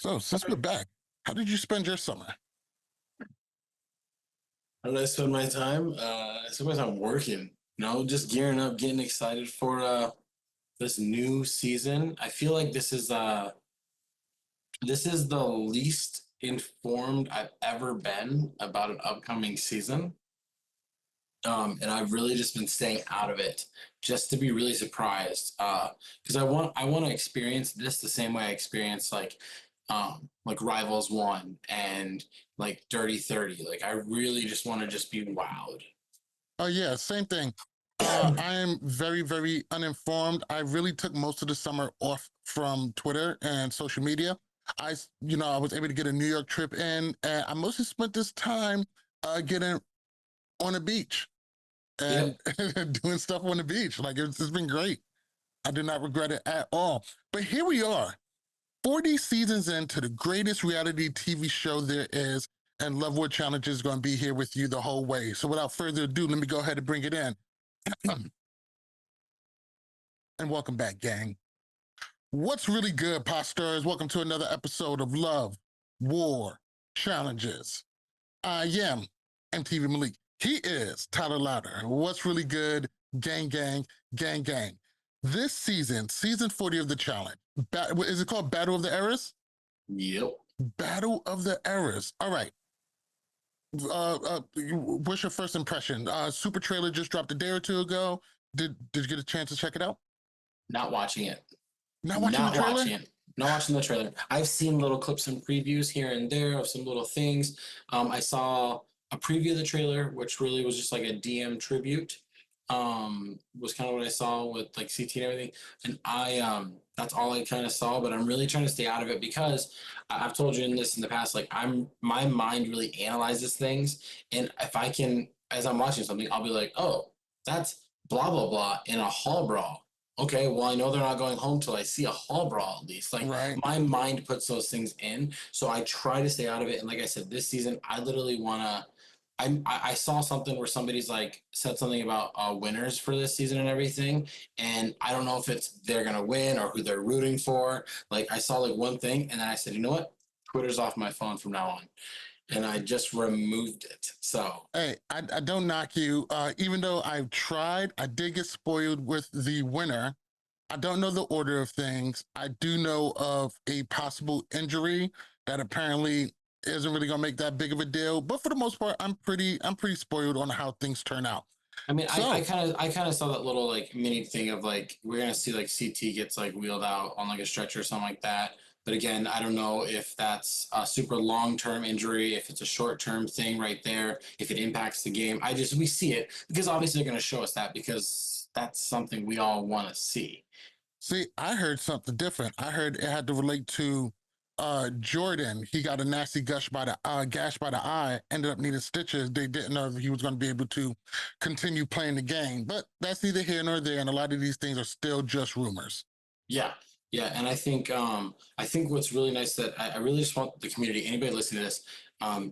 So, since we're back, how did you spend your summer? How did I spend my time? I spent my time working, just gearing up, getting excited for this new season. I feel like this is the least informed I've ever been about an upcoming season. And I've really just been staying out of it just to be really surprised. Because I want to experience this the same way I experienced like Rivals One and like Dirty 30. Like I really just want to just be wowed. Oh, yeah, same thing. I am very, very uninformed. I really took most of the summer off from Twitter and social media. I was able to get a New York trip in, and I mostly spent this time getting on the beach and Yep. doing stuff on the beach. Like it's been great. I do not regret it at all. But here we are, 40 seasons into the greatest reality TV show there is, and Lovewood Challenge is going to be here with you the whole way. So without further ado, let me go ahead and bring it in. And welcome back, gang. What's really good, Posters? Welcome to another episode of Love, War, Challenges. I am MTV Malik. He is Tyler Louder. What's really good, gang, gang, gang, gang. This season 40 of the challenge, is it called Battle of the Eras? Yep. Battle of the Eras. All right. What's your first impression? Super trailer just dropped a day or two ago. Did you get a chance to check it out? Not watching it. Not watching the Not trailer? watching it. Not watching the trailer. I've seen little clips and previews here and there of some little things. I saw a preview of the trailer, which really was just like a DM tribute. Was kind of what I saw with like CT and everything. And I that's all I kind of saw, but I'm really trying to stay out of it because I've told you in the past, like my mind really analyzes things. And if I can, as I'm watching something, I'll be like, oh, that's blah blah blah in a hall brawl. Okay, well, I know they're not going home till I see a hall brawl at least. Like Right. my mind puts those things in, so I try to stay out of it. And like I said, this season, I literally wanna. I saw something where somebody's like said something about winners for this season and everything, and I don't know if it's they're gonna win or who they're rooting for. Like I saw like one thing, and then I said, you know what? Twitter's off my phone from now on, and I just removed it. So Hey, I don't knock you. Even though I've tried, I did get spoiled with the winner. I don't know the order of things. I do know of a possible injury that apparently isn't really gonna make that big of a deal. But for the most part, I'm pretty spoiled on how things turn out. I mean, I So kind of I kind of saw that little like mini thing of like we're gonna see like CT gets like wheeled out on like a stretcher or something like that. But again, I don't know if that's a super long term injury, if it's a short term thing right there, if it impacts the game. We see it because obviously they're gonna show us that because that's something we all want to see. see, I heard something different. I heard it had to relate to Jordan. He got a nasty gash by the eye, ended up needing stitches. They didn't know if he was going to be able to continue playing the game. But that's neither here nor there. And a lot of these things are still just rumors. Yeah, yeah, and I think what's really nice that I really just want the community, anybody listening to this,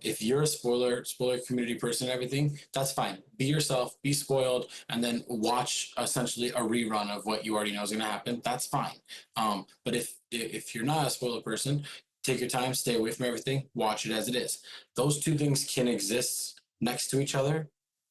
if you're a spoiler community person and everything, that's fine. Be yourself, be spoiled, and then watch essentially a rerun of what you already know is going to happen. That's fine. But if you're not a spoiler person, take your time, stay away from everything, watch it as it is. Those two things can exist next to each other.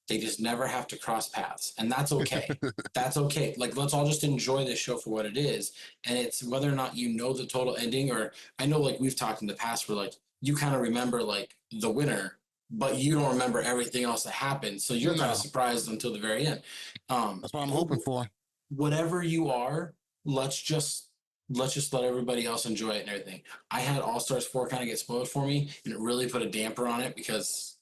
They just never have to cross paths, and that's okay. That's okay. Like, let's all just enjoy this show for what it is. And it's whether or not you know the total ending, or I know, like, we've talked in the past where, like, you kind of remember, like, the winner, but you don't remember everything else that happened. So you're kind of No, surprised until the very end. that's what I'm But hoping for. whatever you are, let's just let everybody else enjoy it and everything. I had All Stars 4 kind of get spoiled for me, and it really put a damper on it because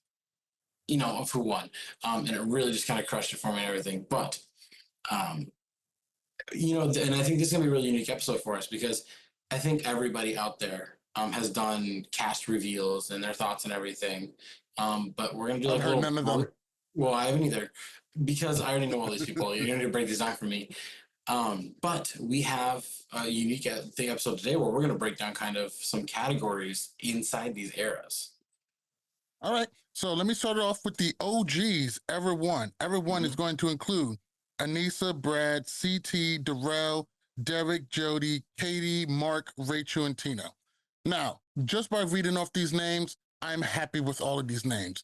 of who won. And it really just kind of crushed it for me and everything. But um, and I think this is gonna be a really unique episode for us because I think everybody out there has done cast reveals and their thoughts and everything. But we're gonna do I've like a heard little. none of them. Well, I haven't either because I already know all these people. You're gonna break these down for me. But we have a unique thing episode today where we're gonna break down kind of some categories inside these eras. All right. So let me start it off with the OGs. Everyone is Mhm. going to include Anissa, Brad, CT, Darrell, Derek, Jody, Katie, Mark, Rachel, and Tina. Now, just by reading off these names, I'm happy with all of these names.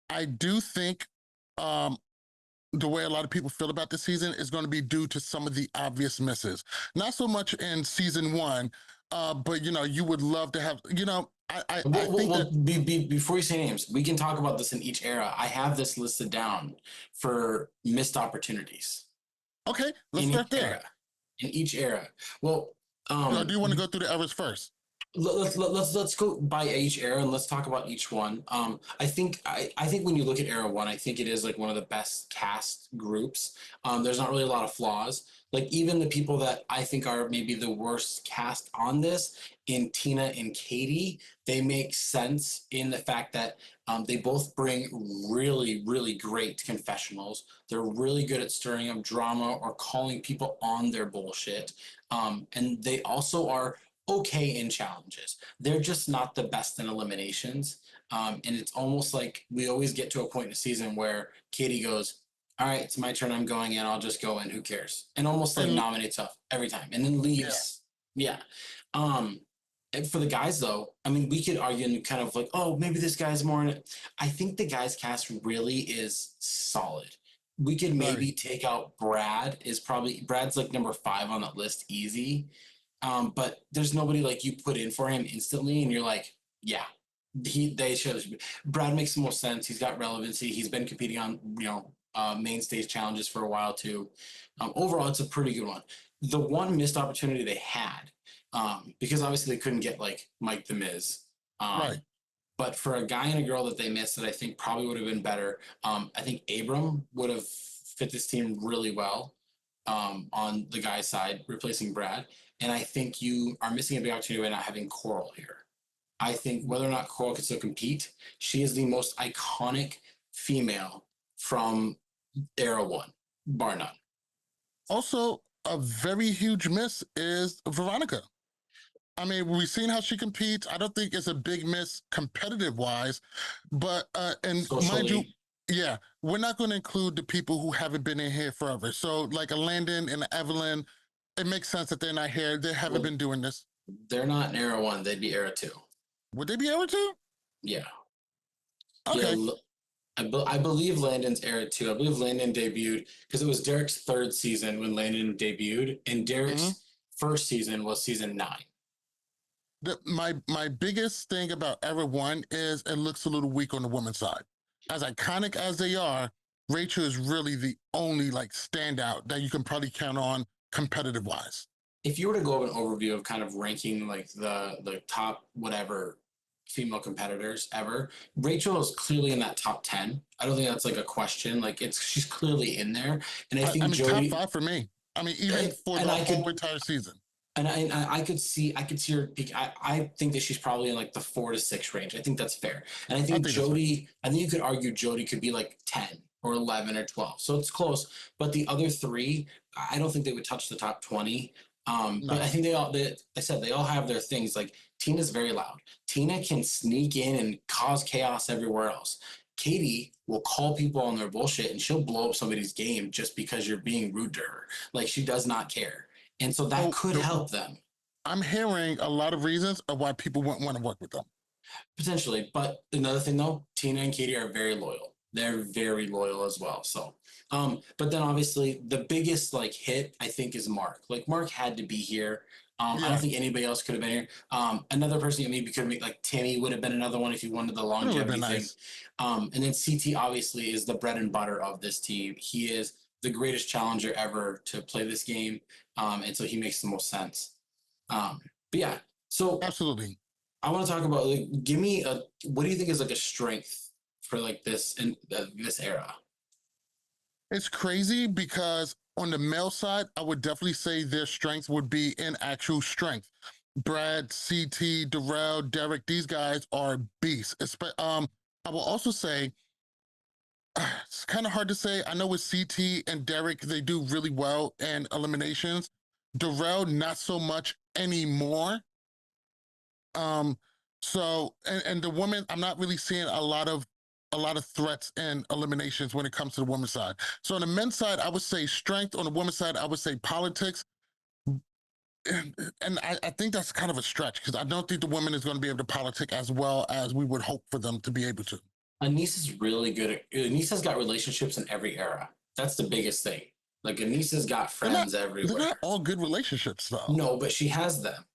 I do think um, the way a lot of people feel about this season is going to be due to some of the obvious misses. Not so much in season one, but you would love to have, I think that Before you say names, we can talk about this in each era. I have this listed down for missed opportunities okay, let's in start each there. era. In each era. Well, Or do you want to go through the eras first? let's go by each era and let's talk about each one. I think when you look at era one, I think it is like one of the best cast groups. There's not really a lot of flaws. Like even the people that I think are maybe the worst cast on this, in Tina and Katie, they make sense in the fact that they both bring really, really great confessionals. They're really good at stirring up drama or calling people on their bullshit. And they also are okay in challenges. They're just not the best in eliminations. And it's almost like we always get to a point in the season where Katie goes, all right, it's my turn. I'm going in. I'll just go in. Who cares? And almost like And nominates up every time and then yeah, leaves. Yeah. Um, and for the guys, though, I mean, we could argue and kind of like, oh, maybe this guy's more in it. I think the guys cast really is solid. We could very. maybe take out Brad's like number 5 on that list, easy. But there's nobody like you put in for him instantly, and you're like, yeah, they should. Brad makes the most sense. He's got relevancy. He's been competing on main stage challenges for a while too. Overall, it's a pretty good one. The one missed opportunity they had, because obviously they couldn't get like Mike the Miz. Right. But for a guy and a girl that they missed that I think probably would have been better, I think Abram would have fit this team really well on the guy's side, replacing Brad. And I think you are missing a big opportunity by not having Coral here. I think whether or not Coral can still compete, she is the most iconic female from era one, bar none. Also, a very huge miss is Veronica. I mean, we've seen how she competes. I don't think it's a big miss competitive wise, but and mind you, Socially, yeah, we're not going to include the people who haven't been in here forever. So like a Landon and a Evelyn, it makes sense that they're not here. They haven't well, been doing this. they're not in era one, they'd be era two. Would they be able to? Yeah. Yeah. Okay. I believe Landon's era two. I believe Landon debuted because it was Derek's 3rd season when Landon debuted, and Mhm. Derek's first season was season 9. My biggest thing about Era One is it looks a little weak on the women's side. As iconic as they are, Rachel is really the only like standout that you can probably count on competitive wise. If you were to go over an overview of kind of ranking like the top whatever female competitors ever, Rachel is clearly in that top 10. I don't think that's like a question. Like she's clearly in there, and I I think mean, top Jody five for me. I mean, even for and the I could whole entire season. and I could see her peak. I think that she's probably in like the 4 to 6 range. I think that's fair. And I I think think that's fair. Jody, I think you could argue Jody could be like 10 or 11 or 12. So it's close. But the other 3, I don't think they would touch the top 20. But I No. think I said they all have their things. Like Tina's very loud. Tina can sneak in and cause chaos everywhere else. Katie will call people on their bullshit and she'll blow up somebody's game just because you're being rude to her. Like she does not care. And so that So could help them I'm hearing a lot of reasons of why people wouldn't want to work with them. potentially. But another thing though, Tina and Katie are very loyal. They're very loyal as well. So, but then obviously the biggest like hit I think is Mark. Like Mark had to be here. I don't Yeah, think anybody else could have been here. Another person that maybe could have made like Tammy would have been another one if you wanted the it would have been longevity thing. nice. And then CT obviously is the bread and butter of this team. He is the greatest challenger ever to play this game. And so he makes the most sense. Um, but yeah, so Absolutely. I want to talk about like, give me a what do you think is like a strength for like this in this era? It's crazy because on the male side, I would definitely say their strength would be in actual strength. Brad, CT, Darrell, Derek, these guys are beasts. I will also say it's kind of hard to say. I know with CT and Derek, they do really well in eliminations. Darrell, not so much anymore. Um, and the women, I'm not really seeing a lot of threats and eliminations when it comes to the women's side. So on the men's side, I would say strength. On the women's side, I would say politics. and I think that's kind of a stretch because I don't think the women is going to be able to politic as well as we would hope for them to be able to. Anise is really good at Anissa's got relationships in every era. That's the biggest thing. Like Anissa's got They're not friends they're everywhere. not all good relationships though. No, but she has them.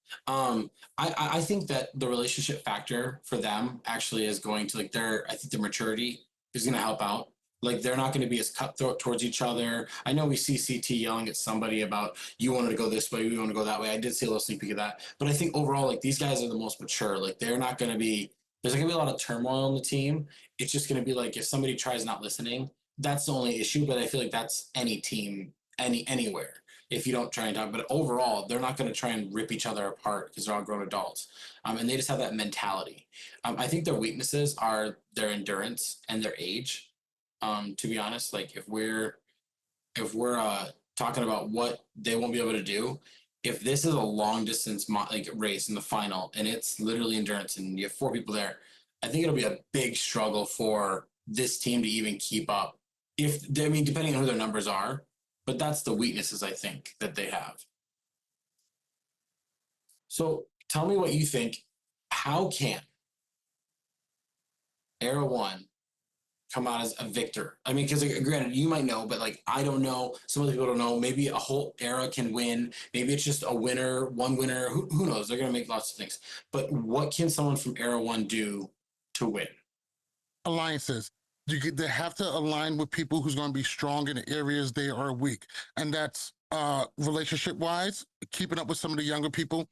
I think that the relationship factor for them actually is going to like their I think the maturity is going to help out. Like they're not going to be as cutthroat towards each other. I know we see CT yelling at somebody about you wanted to go this way, we want to go that way. I did see a little sneak peek of that, but I think overall, like these guys are the most mature. Like they're not going to be. There's going to be a lot of turmoil in the team. It's just going to be like if somebody tries not listening, that's the only issue. But I feel like that's any team, anywhere if you don't try and talk. But overall, they're not going to try and rip each other apart because they're all grown adults. And they just have that mentality. I think their weaknesses are their endurance and their age. To be honest, like if we're talking about what they won't be able to do, if this is a long distance like race in the final and it's literally endurance and you have four people there, I think it'll be a big struggle for this team to even keep up. If I mean, depending on who their numbers are, but that's the weaknesses I think that they have. So tell me what you think. How can Era One come out as a victor? I mean, because like, granted, you might know, but like I don't know. Some other people don't know. Maybe a whole era can win. Maybe it's just a winner, one winner. Who knows? They're gonna make lots of things. But what can someone from Era One do to win? Alliances. They have to align with people who's going to be strong in the areas they are weak, and that's relationship wise, keeping up with some of the younger people.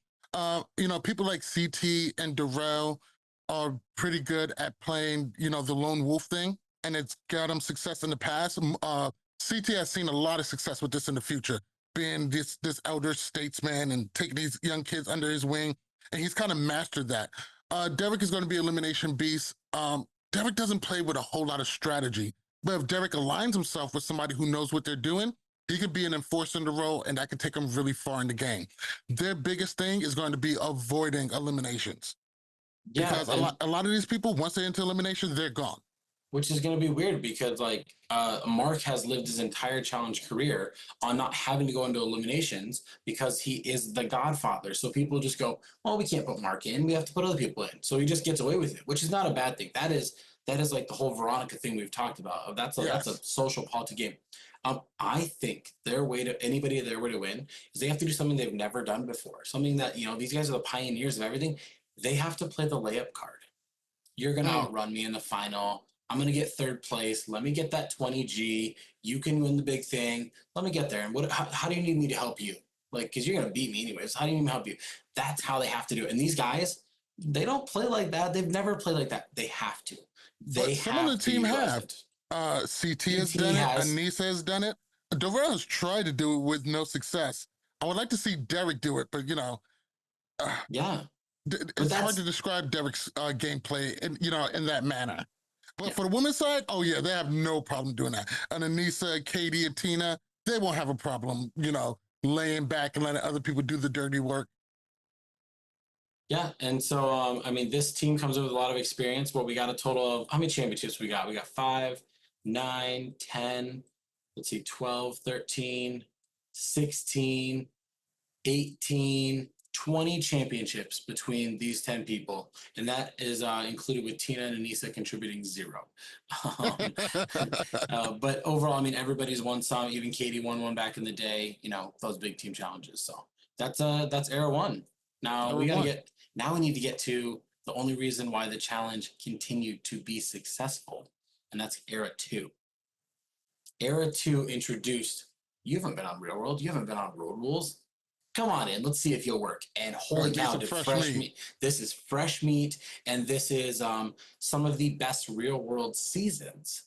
People like CT and Darrell are pretty good at playing, the lone wolf thing, and it's got them success in the past. CT has seen a lot of success with this in the future, being this elder statesman and taking these young kids under his wing, and he's kind of mastered that. Derek is going to be elimination beast. Derek doesn't play with a whole lot of strategy, but if Derek aligns himself with somebody who knows what they're doing, he could be an enforcer in the role, and that could take him really far in the game. Their biggest thing is going to be avoiding eliminations Yeah, because a and lot, a lot of these people, once they're into elimination, they're gone. which is going to be weird because like Mark has lived his entire challenge career on not having to go into eliminations because he is the godfather. So people just go, well, we can't put Mark in, we have to put other people in, so he just gets away with it, which is not a bad thing. That is like the whole Veronica thing we've talked about. That's a Yes. social politic game. I think their way to anybody their way to win is they have to do something they've never done before, something that these guys are the pioneers of everything. They have to play the layup card. You're going to Mm. outrun me in the final. I'm going to get third place. Let me get that 20G. You can win the big thing. Let me get there. And how do you need me to help you? Like, because you're going to beat me anyways. How do you need me to help you? That's how they have to do it. And these guys, they don't play like that. They've never played like that. They have to. They But some on the have to team utilize have. it. CT has CT done it. has, Anissa has done it. Darrell has tried to do it with no success. I would like to see Derek do it, but uh, yeah. But it's hard that's, to describe Derek's gameplay in that manner. But yeah. for the women's side, oh yeah, they have no problem doing that. And Anissa, Katie, and Tina, they won't have a problem, laying back and letting other people do the dirty work. Yeah, and so I mean, this team comes with a lot of experience. But we got a total of how many championships we got? We got 5, 9, 10. Let's see, 12, 13, 16, 18, 20 championships between these 10 people. And that is included with Tina and Anissa contributing 0. Um, but overall, I mean, everybody's won some. Even Katie won one back in the day, those big team challenges. So that's era one. Now Number we got to one. get, now we need to get to the only reason why the challenge continued to be successful, and that's era two. Era two introduced, you haven't been on Real World, you haven't been on Road Rules. Come on in, let's see if you'll work. And holy Get cow, some did fresh fresh meat. meat. This is fresh meat, and this is some of the best Real World seasons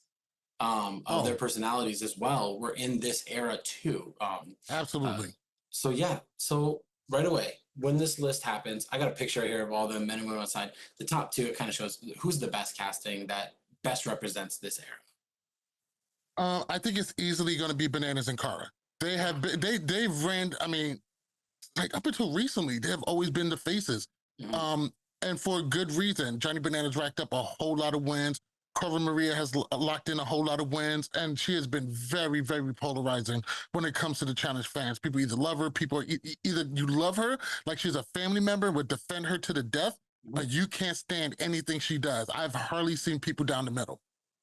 of their Oh, personalities as well. We're in this era too. Uh, absolutely. so yeah, so right away when this list happens, I got a picture here of all the men and women outside. The top two, it kind of shows who's the best casting that best represents this era. I think it's easily going to be Bananas and Cara. They have been, they've ran. I mean, like up until recently, they have always been the faces. Mhm. Um, and for good reason. Johnny Bananas racked up a whole lot of wins. Cara Maria has locked in a whole lot of wins, and she has been very, very polarizing when it comes to the challenge fans. People either love her, people are either you love her like she's a family member, would defend her to the death, or Mhm. you can't stand anything she does. I've hardly seen people down the middle.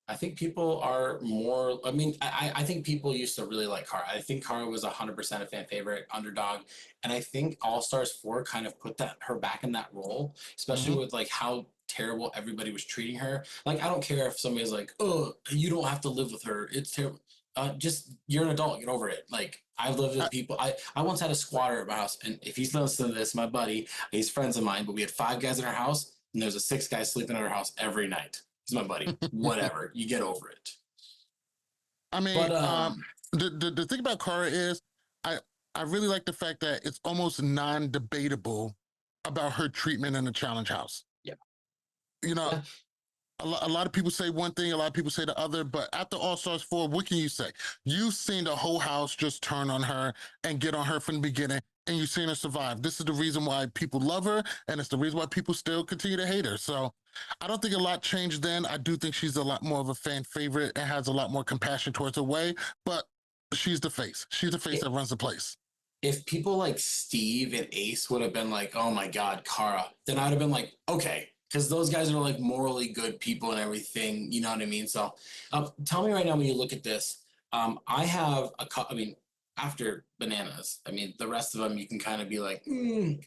I think people are more. I mean, I think people used to really like Kara. I think Kara was 100% a fan favorite, underdog, and I think All Stars 4 kind of put that her back in that role, especially Mhm. with like how terrible everybody was treating her. Like, I don't care if somebody's like, "Oh, you don't have to live with her. It's terrible." Just you're an adult. Get over it. Like, I've lived with I, people. I once had a squatter at my house, and if he's listening to this, my buddy, he's friends of mine, but we had 5 guys in our house, and there's a 6 guy sleeping at our house every night. He's my buddy. Whatever. You get over it. I mean, But the thing about Cara is, I I really like the fact that it's almost non-debatable about her treatment in the challenge house. yeah, You know, yeah, a lot of people say one thing, a lot of people say the other, but after All Stars 4, what can you say? You've seen the whole house just turn on her and get on her from the beginning, and you've seen her survive. This is the reason why people love her, and it's the reason why people still continue to hate her. So I don't think a lot changed then. I do think she's a lot more of a fan favorite and has a lot more compassion towards her way, but she's the face. She's the face I- that runs the place. if people like Steve and Ace would have been like, "Oh my God, Kara," then I'd have been like, "Okay," because those guys are like morally good people and everything. You know what I mean? So, tell me right now when you look at this. I have I mean, after bananas, I mean, the rest of them you can kind of be like,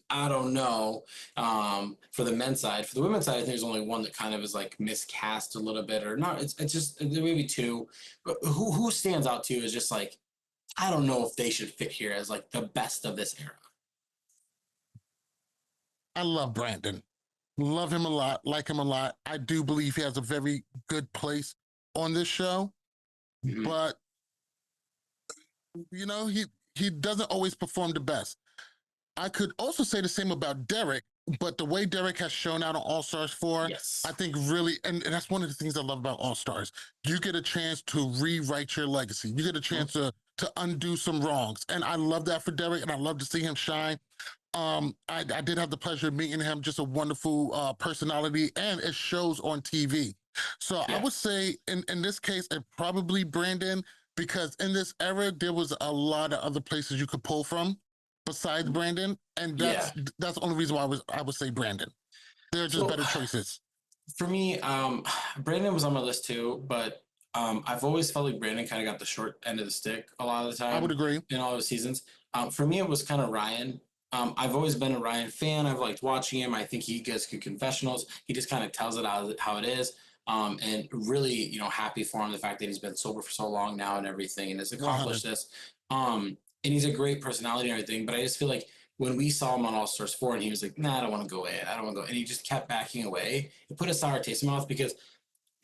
I don't know. For the men's side, for the women's side, I think there's only one that kind of is like miscast a little bit, or not. It's just there may be two. But who stands out to you is just like I don't know if they should fit here as like the best of this era. I love Brandon. Love him a lot, like him a lot. I do believe he has a very good place on this show, Mhm. but you know, he doesn't always perform the best. I could also say the same about Derek, but the way Derek has shown out on All Stars 4, Yes. I think really, and that's one of the things I love about All Stars. You get a chance to rewrite your legacy. You get a Mhm. chance to undo some wrongs. And I love that for Derek, and I love to see him shine. I did have the pleasure of meeting him, just a wonderful personality, and it shows on TV. So I Yeah. would say in this case, it probably Brandon, because in this era, there was a lot of other places you could pull from besides Brandon, and Yeah. that's the only reason why I would say Brandon. There are just So better choices. for me, Brandon was on my list too, but I've always felt like Brandon kind of got the short end of the stick a lot of the I would time agree. in all the seasons. For me, it was kind of Ryan. I've always been a Ryan fan. I've liked watching him. I think he gets good confessionals. He just kind of tells it how it is. And really, happy for him the fact that he's been sober for so long now and everything, and has 100. accomplished this. And he's a great personality and everything. But I just feel like when we saw him on All Stars 4 and he was like, nah, I don't want to go away. I don't want to go. And he just kept backing away. It put a sour taste in my mouth because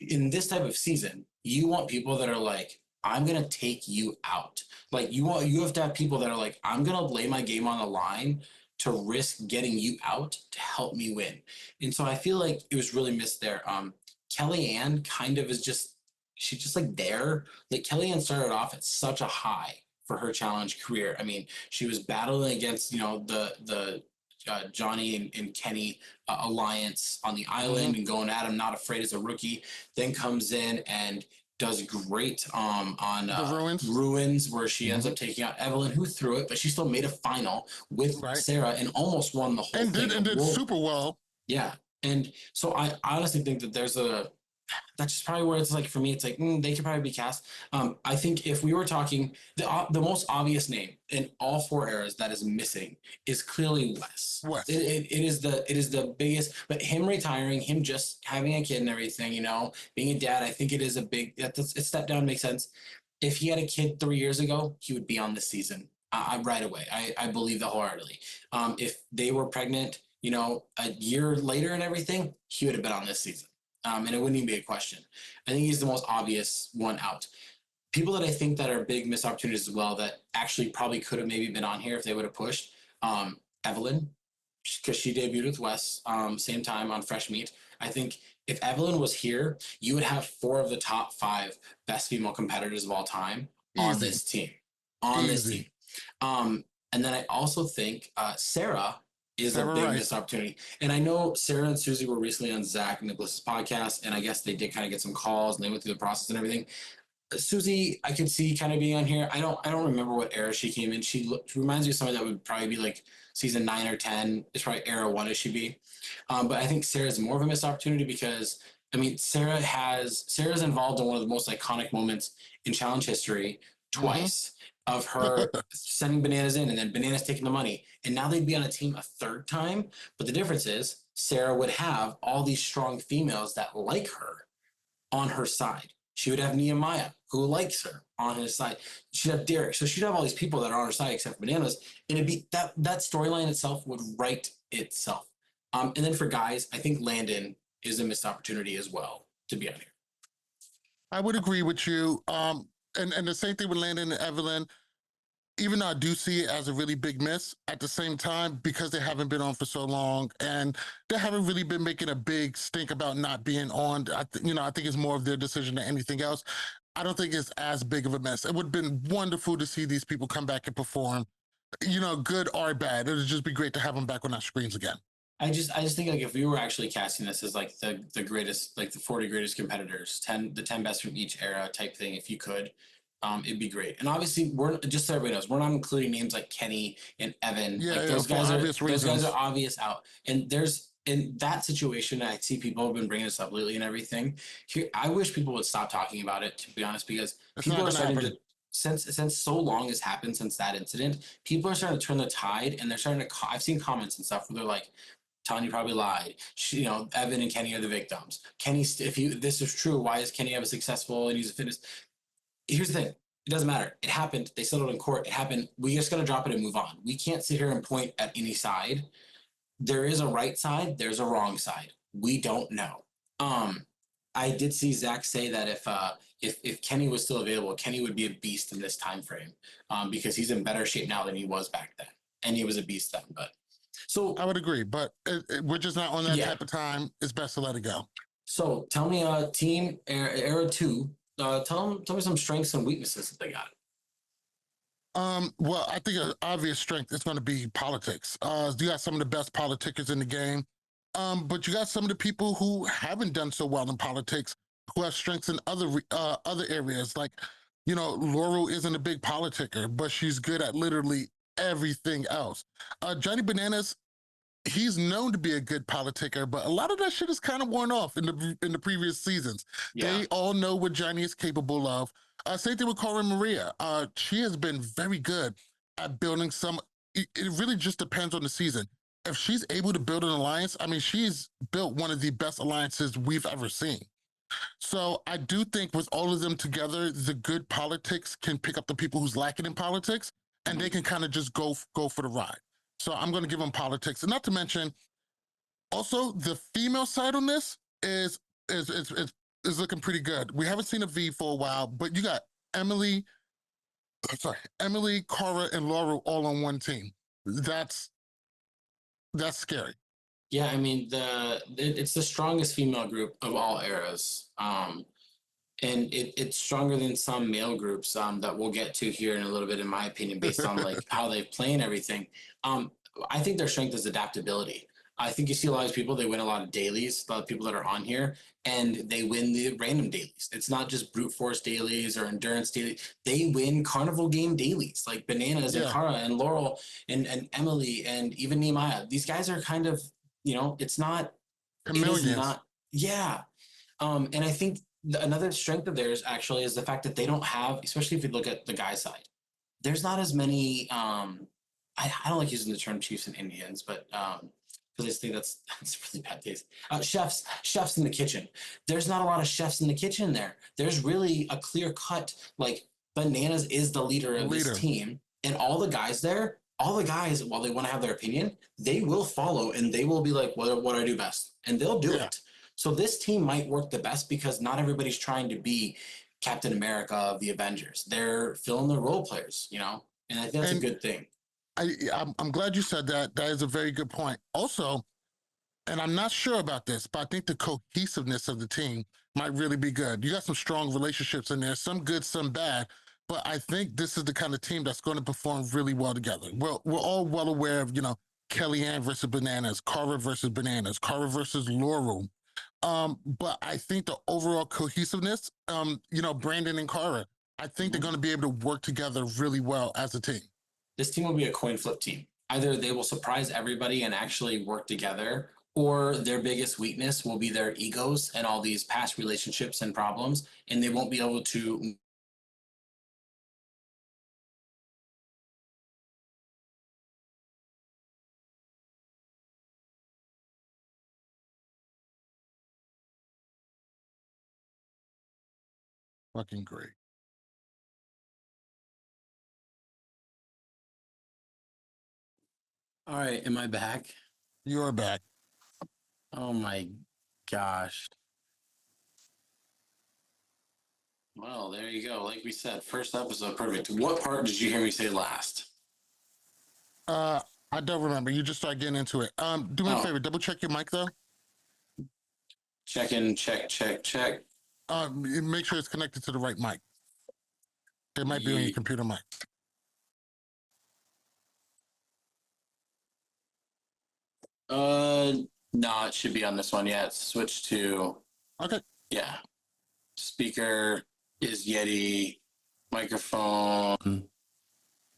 in this type of season, you want people that are like, I'm gonna take you out. Like you have to have people that are like, I'm gonna lay my game on the line to risk getting you out to help me win. And so I feel like it was really missed there. Kellyanne kind of is just she's just like there. Like Kellyanne started off at such a high for her challenge career. I mean, she was battling against the Johnny and Kenny alliance on the Hmm. island and going at him, not afraid as a rookie. Then comes in and does great on The ruins, Ruins, where she ends hmm up taking out Evelyn, who threw it, but she still made a final with right? Sarah and almost won the whole thing. And And did super well. yeah. And so I honestly think that that's just probably where it's like for me, it's like they could probably be cast. I think if we were talking, the most obvious name in all 4 eras that is missing is clearly Wes. West. It is the biggest, but him retiring, him just having a kid and everything, being a dad, I think it is a big a step down makes sense. If he had a kid 3 years ago, he would be on this season. Right away. I believe that wholeheartedly. If they were pregnant, a year later and everything, he would have been on this season, and it wouldn't even be a question. I think he's the most obvious one out. People that I think that are big missed opportunities as well that actually probably could have maybe been on here if they would have pushed. Evelyn, because she debuted with Wes, same time on Fresh Meat. I think if Evelyn was here, you would have 4 of the top 5 best female competitors of all time on Easy, this team. On this team. easy. And then I also think Sarah is a Sarah big Rice. missed opportunity. And I know Sarah and Susie were recently on Zach Nicholas's podcast, and I guess they did kind of get some calls and they went through the process and everything. Susie, I could see kind of being on here. I don't remember what era she came in. She reminds me of somebody that would probably be like season 9 or 10. It's probably era 1 as she'd be. But I think Sarah's more of a missed opportunity because I mean Sarah's involved in one of the most iconic moments in challenge history twice of her sending Bananas in and then Bananas taking the money. And now they'd be on a team a third time. But the difference is Sarah would have all these strong females that like her on her side. She would have Nehemiah, who likes her, on his side. She'd have Derek. So she'd have all these people that are on her side except for Bananas. And it'd be that storyline itself would write itself. And then for guys, I think Landon is a missed opportunity as well to be on here. I would agree with you. And the same thing with Landon and Evelyn. Even though I do see it as a really big miss, at the same time, because they haven't been on for so long and they haven't really been making a big stink about not being on, I think it's more of their decision than anything else. I don't think it's as big of a mess. It would have been wonderful to see these people come back and perform, good or bad. It would just be great to have them back on our screens again. I just think like if we were actually casting this as like the greatest, like the 40 greatest competitors, the 10 best from each era type thing, if you could, it'd be great. And obviously, we're just so everybody knows, we're not including names like Kenny and Evan. Yeah, like those guys are obvious out. And there's in that situation, I see people have been bringing this up lately and everything. Here, I wish people would stop talking about it, to be honest, because people are starting to. Since so long has happened since that incident, people are starting to turn the tide, and they're starting to. I've seen comments and stuff where they're like, Tanya probably lied. Evan and Kenny are the victims. Kenny, if this is true, why is Kenny ever successful and he's a fitness? Here's the thing. It doesn't matter. It happened. They settled in court. It happened. We just got to drop it and move on. We can't sit here and point at any side. There is a right side. There's a wrong side. We don't know. I did see Zach say that if Kenny was still available, Kenny would be a beast in this time frame because he's in better shape now than he was back then. And he was a beast then. But so I would agree, but we're just not on that type of time. It's best to let it go. So tell me, team era 2. Tell me some strengths and weaknesses that they got. Well, I think an obvious strength is going to be politics. You got some of the best politicians in the game, but you got some of the people who haven't done so well in politics who have strengths in other areas. Like, Laurel isn't a big politicker, but she's good at literally everything else. Johnny Bananas, he's known to be a good politicker, but a lot of that shit is kind of worn off in the previous seasons. Yeah. They all know what Johnny is capable of. Same thing with Cora Maria. She has been very good at building some. It really just depends on the season. If she's able to build an alliance, I mean, she's built one of the best alliances we've ever seen. So I do think with all of them together, the good politics can pick up the people who's lacking in politics, and they can kind of just go for the ride. So I'm going to give them politics, and not to mention, also the female side on this is looking pretty good. We haven't seen a V for a while, but you got Emily, Cara, and Laurel all on one team. That's scary. Yeah, I mean it's the strongest female group of all eras, and it's stronger than some male groups that we'll get to here in a little bit, in my opinion, based on like how they play and everything. I think their strength is adaptability. I think you see a lot of people, they win a lot of dailies, a lot of people that are on here, and they win the random dailies. It's not just brute force dailies or endurance dailies. They win carnival game dailies, like Bananas and Cara and Laurel and Emily and even Nehemiah. These guys are kind of, it's not, chameleons. It is not, yeah. And I think another strength of theirs actually is the fact that they don't have, especially if you look at the guy side, there's not as many, I don't like using the term chiefs and Indians, but because I just think that's really bad taste. Chefs in the kitchen. There's not a lot of chefs in the kitchen there. There's really a clear cut, like Bananas is the leader of this team, and all the guys, while they want to have their opinion, they will follow and they will be like, what I do best, and they'll do it. So this team might work the best because not everybody's trying to be Captain America of the Avengers. They're filling the role players, and I think that's a good thing. I'm glad you said that. That is a very good point. Also, and I'm not sure about this, but I think the cohesiveness of the team might really be good. You got some strong relationships in there, some good, some bad, but I think this is the kind of team that's going to perform really well together. We're all well aware of, Kellyanne versus Bananas, Cara versus Bananas, Cara versus Laurel. But I think the overall cohesiveness, Brandon and Cara, I think they're going to be able to work together really well as a team. This team will be a coin flip team. Either they will surprise everybody and actually work together, or their biggest weakness will be their egos and all these past relationships and problems, and they won't be able to Fucking great. All right, am I back? You're back. Oh my gosh. Well, there you go. Like we said, first episode, perfect. What part did you hear me say last? I don't remember. You just start getting into it. Do me a favor, double check your mic though. Check in, check. Make sure it's connected to the right mic. It might be on your computer mic. No, it should be on this one. Yeah, it's switched to. Okay. Yeah. Speaker is Yeti. Microphone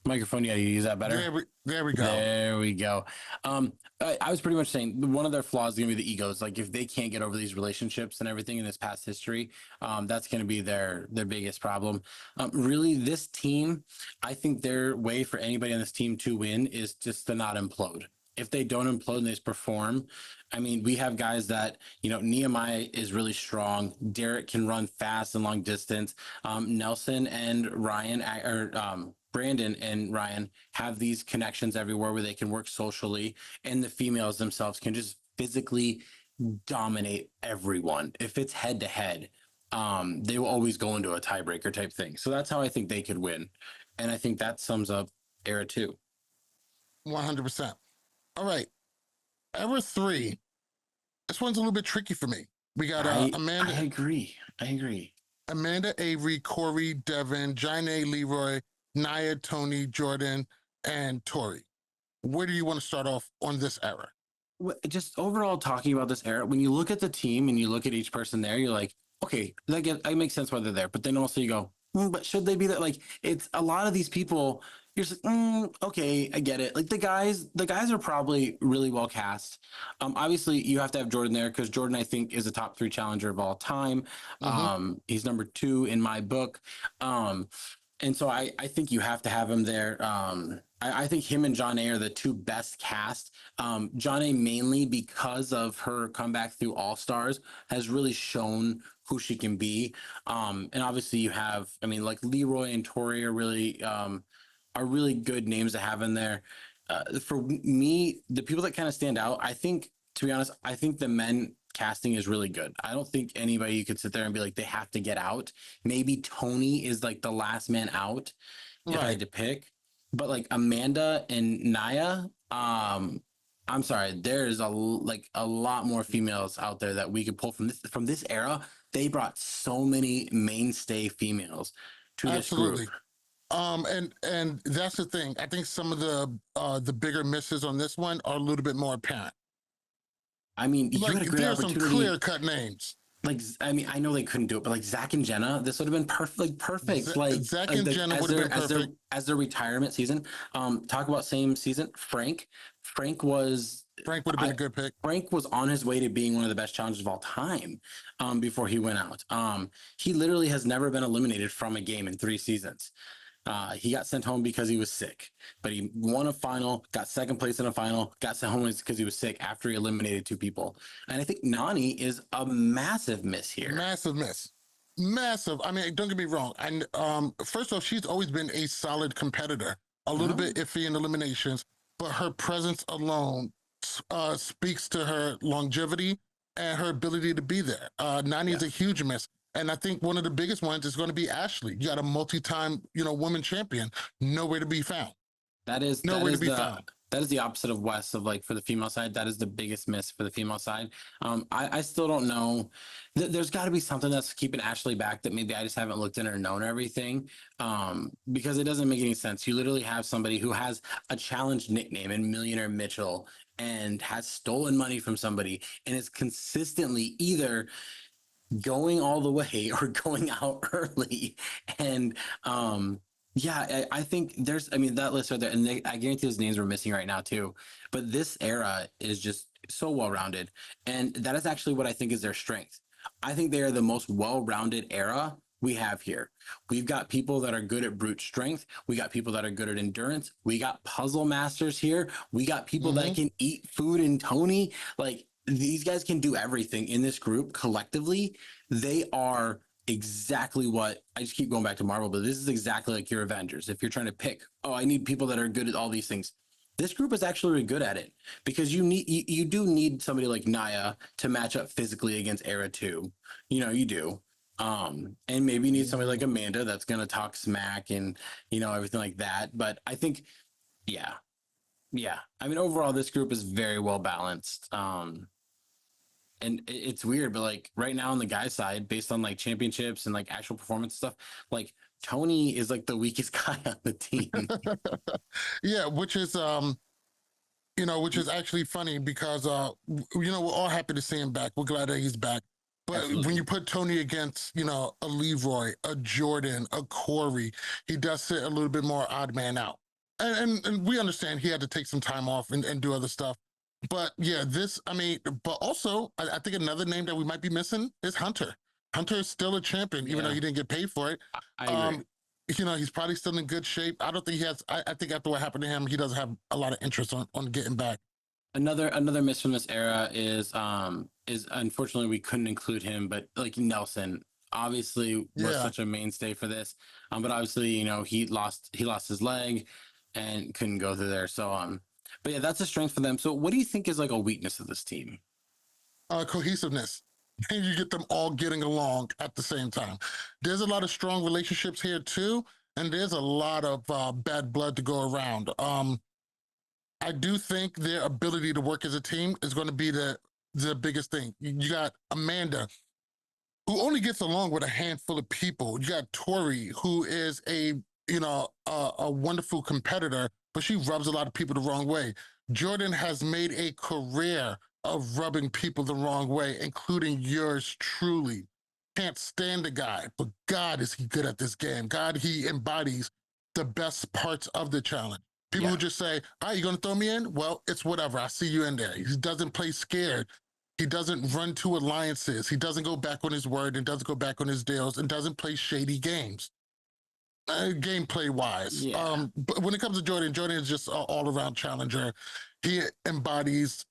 Yeti. Is that better? There we go. There we go. I was pretty much saying one of their flaws is going to be the egos. Like if they can't get over these relationships and everything in this past history, that's going to be their biggest problem. Really, this team, I think their way for anybody on this team to win is just to not implode. If they don't implode and they just perform, I mean, we have guys that, Nehemiah is really strong. Derek can run fast and long distance. Nelson and Ryan, Brandon and Ryan have these connections everywhere where they can work socially, and the females themselves can just physically dominate everyone. If it's head to head, they will always go into a tiebreaker type thing. So that's how I think they could win. And I think that sums up Era 2. 100%. All right. Era 3. This one's a little bit tricky for me. We got Amanda. I agree. Amanda, Avery, Corey, Devin, Janae, Leroy, Nia, Tony, Jordan, and Tori. Where do you want to start off on this era? Just overall talking about this era, when you look at the team and you look at each person there, you're like, okay, that makes sense why they're there. But then also you go, but should they be there? Like, it's a lot of these people. You're just like, okay, I get it. Like the guys are probably really well cast. Obviously you have to have Jordan there because Jordan, I think, is a top 3 challenger of all time. He's number 2 in my book. And so I think you have to have him there. I think him and Janae are the 2 best cast. Janae mainly because of her comeback through All Stars has really shown who she can be. And obviously you have, like Leroy and Tori are really good names to have in there. For me, the people that kind of stand out, I think, to be honest, I think the men casting is really good. I don't think anybody you could sit there and be like, they have to get out. Maybe Tony is like the last man out if I had to pick. But like Amanda and Nia, I'm sorry, there's a lot more females out there that we could pull from this era. They brought so many mainstay females to this group. And that's the thing. I think some of the bigger misses on this one are a little bit more apparent. You had a great opportunity. Some clear-cut names. I know they couldn't do it, but like Zach and Jenna, this would have been perfect. Zach and Jenna would have been perfect as their retirement season. Talk about same season. Frank would have been a good pick. Frank was on his way to being one of the best challengers of all time before he went out. He literally has never been eliminated from a game in 3 seasons. He got sent home because he was sick, but he won a final, got second place in a final, got sent home because he was sick after he eliminated 2 people. And I think Nani is a massive miss here. Massive miss. Massive. Don't get me wrong. And first off, she's always been a solid competitor, a little bit iffy in eliminations, but her presence alone speaks to her longevity and her ability to be there. Nani is a huge miss. And I think one of the biggest ones is going to be Ashley. You got a multi-time, women champion, nowhere to be found. That is That is the opposite of Wes of like for the female side. That is the biggest miss for the female side. I still don't know. There's got to be something that's keeping Ashley back that maybe I just haven't looked in or known everything. Because it doesn't make any sense. You literally have somebody who has a challenge nickname in Millionaire Mitchell and has stolen money from somebody and is consistently either going all the way or going out early. And yeah, I think I mean, that list right there, and I guarantee those names we're missing right now too. But this era is just so well rounded. And that is actually what I think is their strength. I think they are the most well rounded era we have here. We've got people that are good at brute strength. We got people that are good at endurance. We got puzzle masters here. We got people that can eat food and Tony. Like, these guys can do everything in this group collectively. They are exactly what I just keep going back to Marvel, but this is exactly like your Avengers. If you're trying to pick, oh, I need people that are good at all these things. This group is actually really good at it because you do need somebody like Naya to match up physically against Era 2. You know, you do. And maybe you need somebody like Amanda that's gonna talk smack and everything like that. But I think, yeah. I mean, overall, this group is very well balanced. And it's weird, but like right now on the guy side, based on like championships and like actual performance stuff, like Tony is like the weakest guy on the team. Yeah, which is which is actually funny because we're all happy to see him back. We're glad that he's back. But Absolutely. when you put Tony against, a Leroy, a Jordan, a Corey, he does sit a little bit more odd man out. And we understand he had to take some time off and do other stuff. But yeah, but also I think another name that we might be missing is Hunter. Hunter is still a champion, even though Yeah. he didn't get paid for it. I agree. He's probably still in good shape. I don't think he has, I think after what happened to him, he doesn't have a lot of interest on getting back. Another miss from this era is unfortunately we couldn't include him, but like Nelson obviously was Yeah. such a mainstay for this. But obviously, he lost his leg and couldn't go through there. So but yeah, that's a strength for them. So what do you think is like a weakness of this team? Cohesiveness. And you get them all getting along at the same time. There's a lot of strong relationships here too, and there's a lot of bad blood to go around. I do think their ability to work as a team is going to be the biggest thing. You got Amanda, who only gets along with a handful of people. You got Tori, who is a wonderful competitor, but she rubs a lot of people the wrong way. Jordan has made a career of rubbing people the wrong way, including yours truly. Can't stand the guy, but God, is he good at this game. God, he embodies the best parts of the challenge. People who just say, all right, you gonna throw me in? Well, it's whatever, I see you in there. He doesn't play scared. He doesn't run to alliances. He doesn't go back on his word and doesn't go back on his deals and doesn't play shady games. Gameplay wise. Yeah. But when it comes to Jordan, Jordan is just an all around challenger. He embodies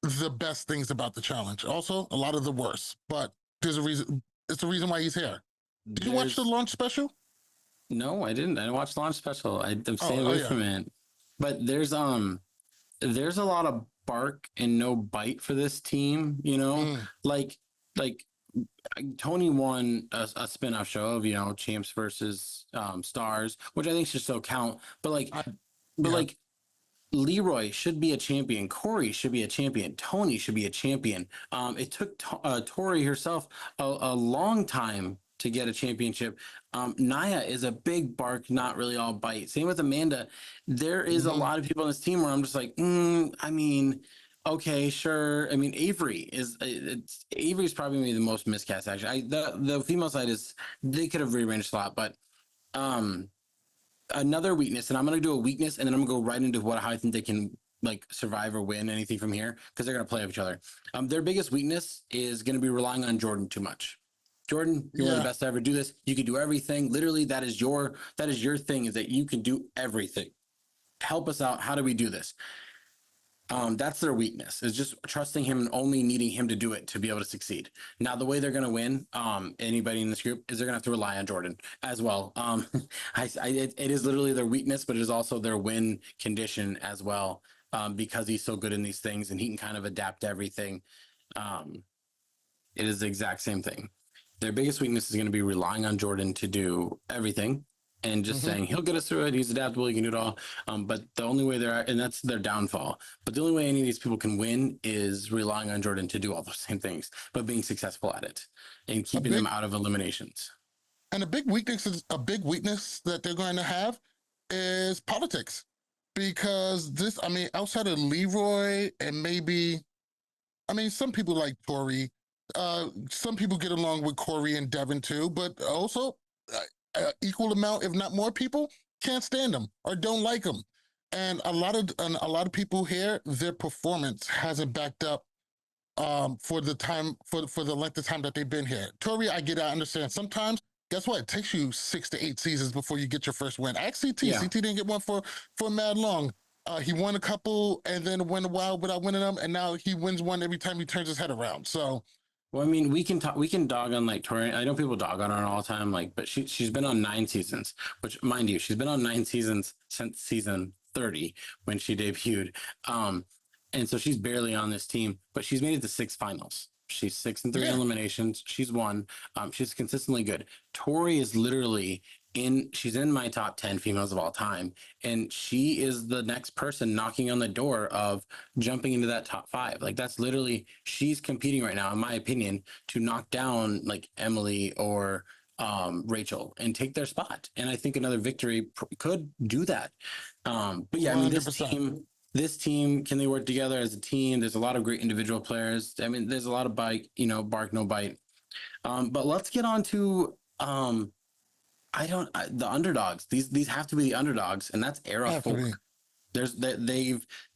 the best things about the challenge. Also, a lot of the worst, but there's a reason. It's the reason why he's here. Did you watch the launch special? No, I didn't. I didn't watch the launch special. I'm staying Oh, away yeah. from it. But there's a lot of bark and no bite for this team, like Tony won a spin-off show of champs versus stars, which I think should still count, but like Leroy should be a champion, Corey should be a champion, Tony should be a champion. It took Tori herself a long time to get a championship. Naya is a big bark, not really all bite. Same with Amanda. There is a lot of people on this team where I'm just like, I mean, okay, sure. I mean, Avery's probably the most miscast actually. The female side they could have rearranged a lot, but another weakness, and I'm gonna do a weakness, and then I'm gonna go right into how I think they can like survive or win anything from here because they're gonna play off each other. Their biggest weakness is gonna be relying on Jordan too much. Jordan, you're one of the best to ever do this. You can do everything. Literally, that is your thing, is that you can do everything. Help us out. How do we do this? That's their weakness, is just trusting him and only needing him to do it to be able to succeed. Now, the way they're going to win, anybody in this group, is they're going to have to rely on Jordan as well. It is literally their weakness, but it is also their win condition as well, because he's so good in these things and he can kind of adapt to everything. It is the exact same thing. Their biggest weakness is going to be relying on Jordan to do everything. and just Mhm. saying he'll get us through it. He's adaptable. He can do it all. But the only way and that's their downfall. But the only way any of these people can win is relying on Jordan to do all those same things, but being successful at it and A keeping them big out of eliminations. and a big weakness that they're going to have is politics, because this, I mean, outside of Leroy and maybe, I mean, some people like Tori, some people get along with Corey and Devin too, but also equal amount, if not more, people can't stand them or don't like them. And a lot of people here, their performance hasn't backed up for the time for the length of time that they've been here. Tori, I get it, I understand. Sometimes, guess what? It takes you 6 to 8 seasons before you get your first win. Ask CT. Yeah. CT didn't get one for mad long. He won a couple and then went a while without winning them, and now he wins one every time he turns his head around. So, Well, I mean, we can dog on like Tori. I know people dog on her all the time, like, but she's been on 9 seasons, which, mind you, she's been on 9 seasons since season 30 when she debuted. And so she's barely on this team, but she's made it to 6 finals. She's 6-3 yeah, eliminations. She's won. She's consistently good. Tori is literally she's in my top 10 females of all time. And she is the next person knocking on the door of jumping into that top 5. Like, that's literally, she's competing right now, in my opinion, to knock down like Emily or Rachel and take their spot. And I think another victory could do that. But yeah, I mean, 100%. this team, can they work together as a team? There's a lot of great individual players. I mean, there's a lot of bark, no bite. But let's get on to the underdogs. These have to be the underdogs, and that's Era Have to 4. be.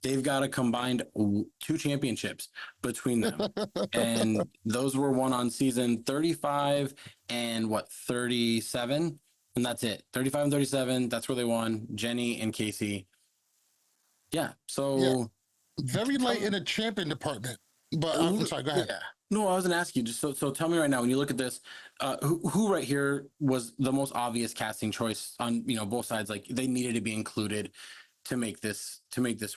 They've got a combined 2 championships between them, and those were won on season 35 and 37, and that's it. 35 and 37. That's where they won. Jenny and Casey. Yeah. Yeah, So very tell light me, in the champion department. But I'm sorry. Go ahead. yeah. No, I was gonna ask you just so tell me right now when you look at this, who right here was the most obvious casting choice on both sides? Like they needed to be included to make this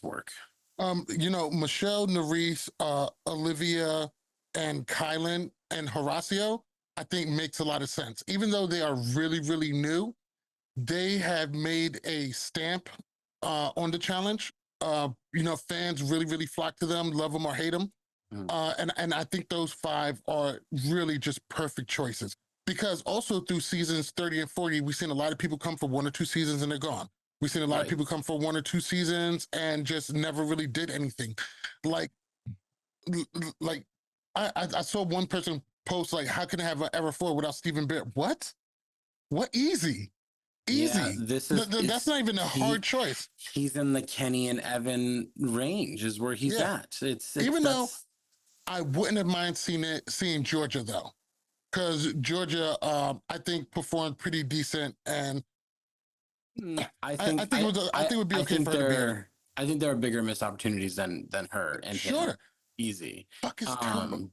work. Michelle, Nerese, Olivia, and Kylan and Horacio, I think makes a lot of sense. Even though they are really, really new, they have made a stamp on the challenge. Fans really, really flock to them, love them or hate them. Mm. And I think those 5 are really just perfect choices. Because also through seasons 30 and 40, we've seen a lot of people come for 1 or 2 seasons and they're gone. We've seen a lot of Right. people come for 1 or 2 seasons and just never really did anything. Like, like I saw one person post like, "How can I have an Era 4 without Stephen Bear?" What? What? Easy, Yeah, easy. this is That's not even a hard choice. he's in the Kenny and Evan range is where he's Yeah. at. It's Even though that's I wouldn't have mind seeing Georgia though, because Georgia, I think performed pretty decent, and I think it was I think it would be I okay think for her to be here. I think there are bigger missed opportunities than her and him. Sure, Easy. fuck is Turbo.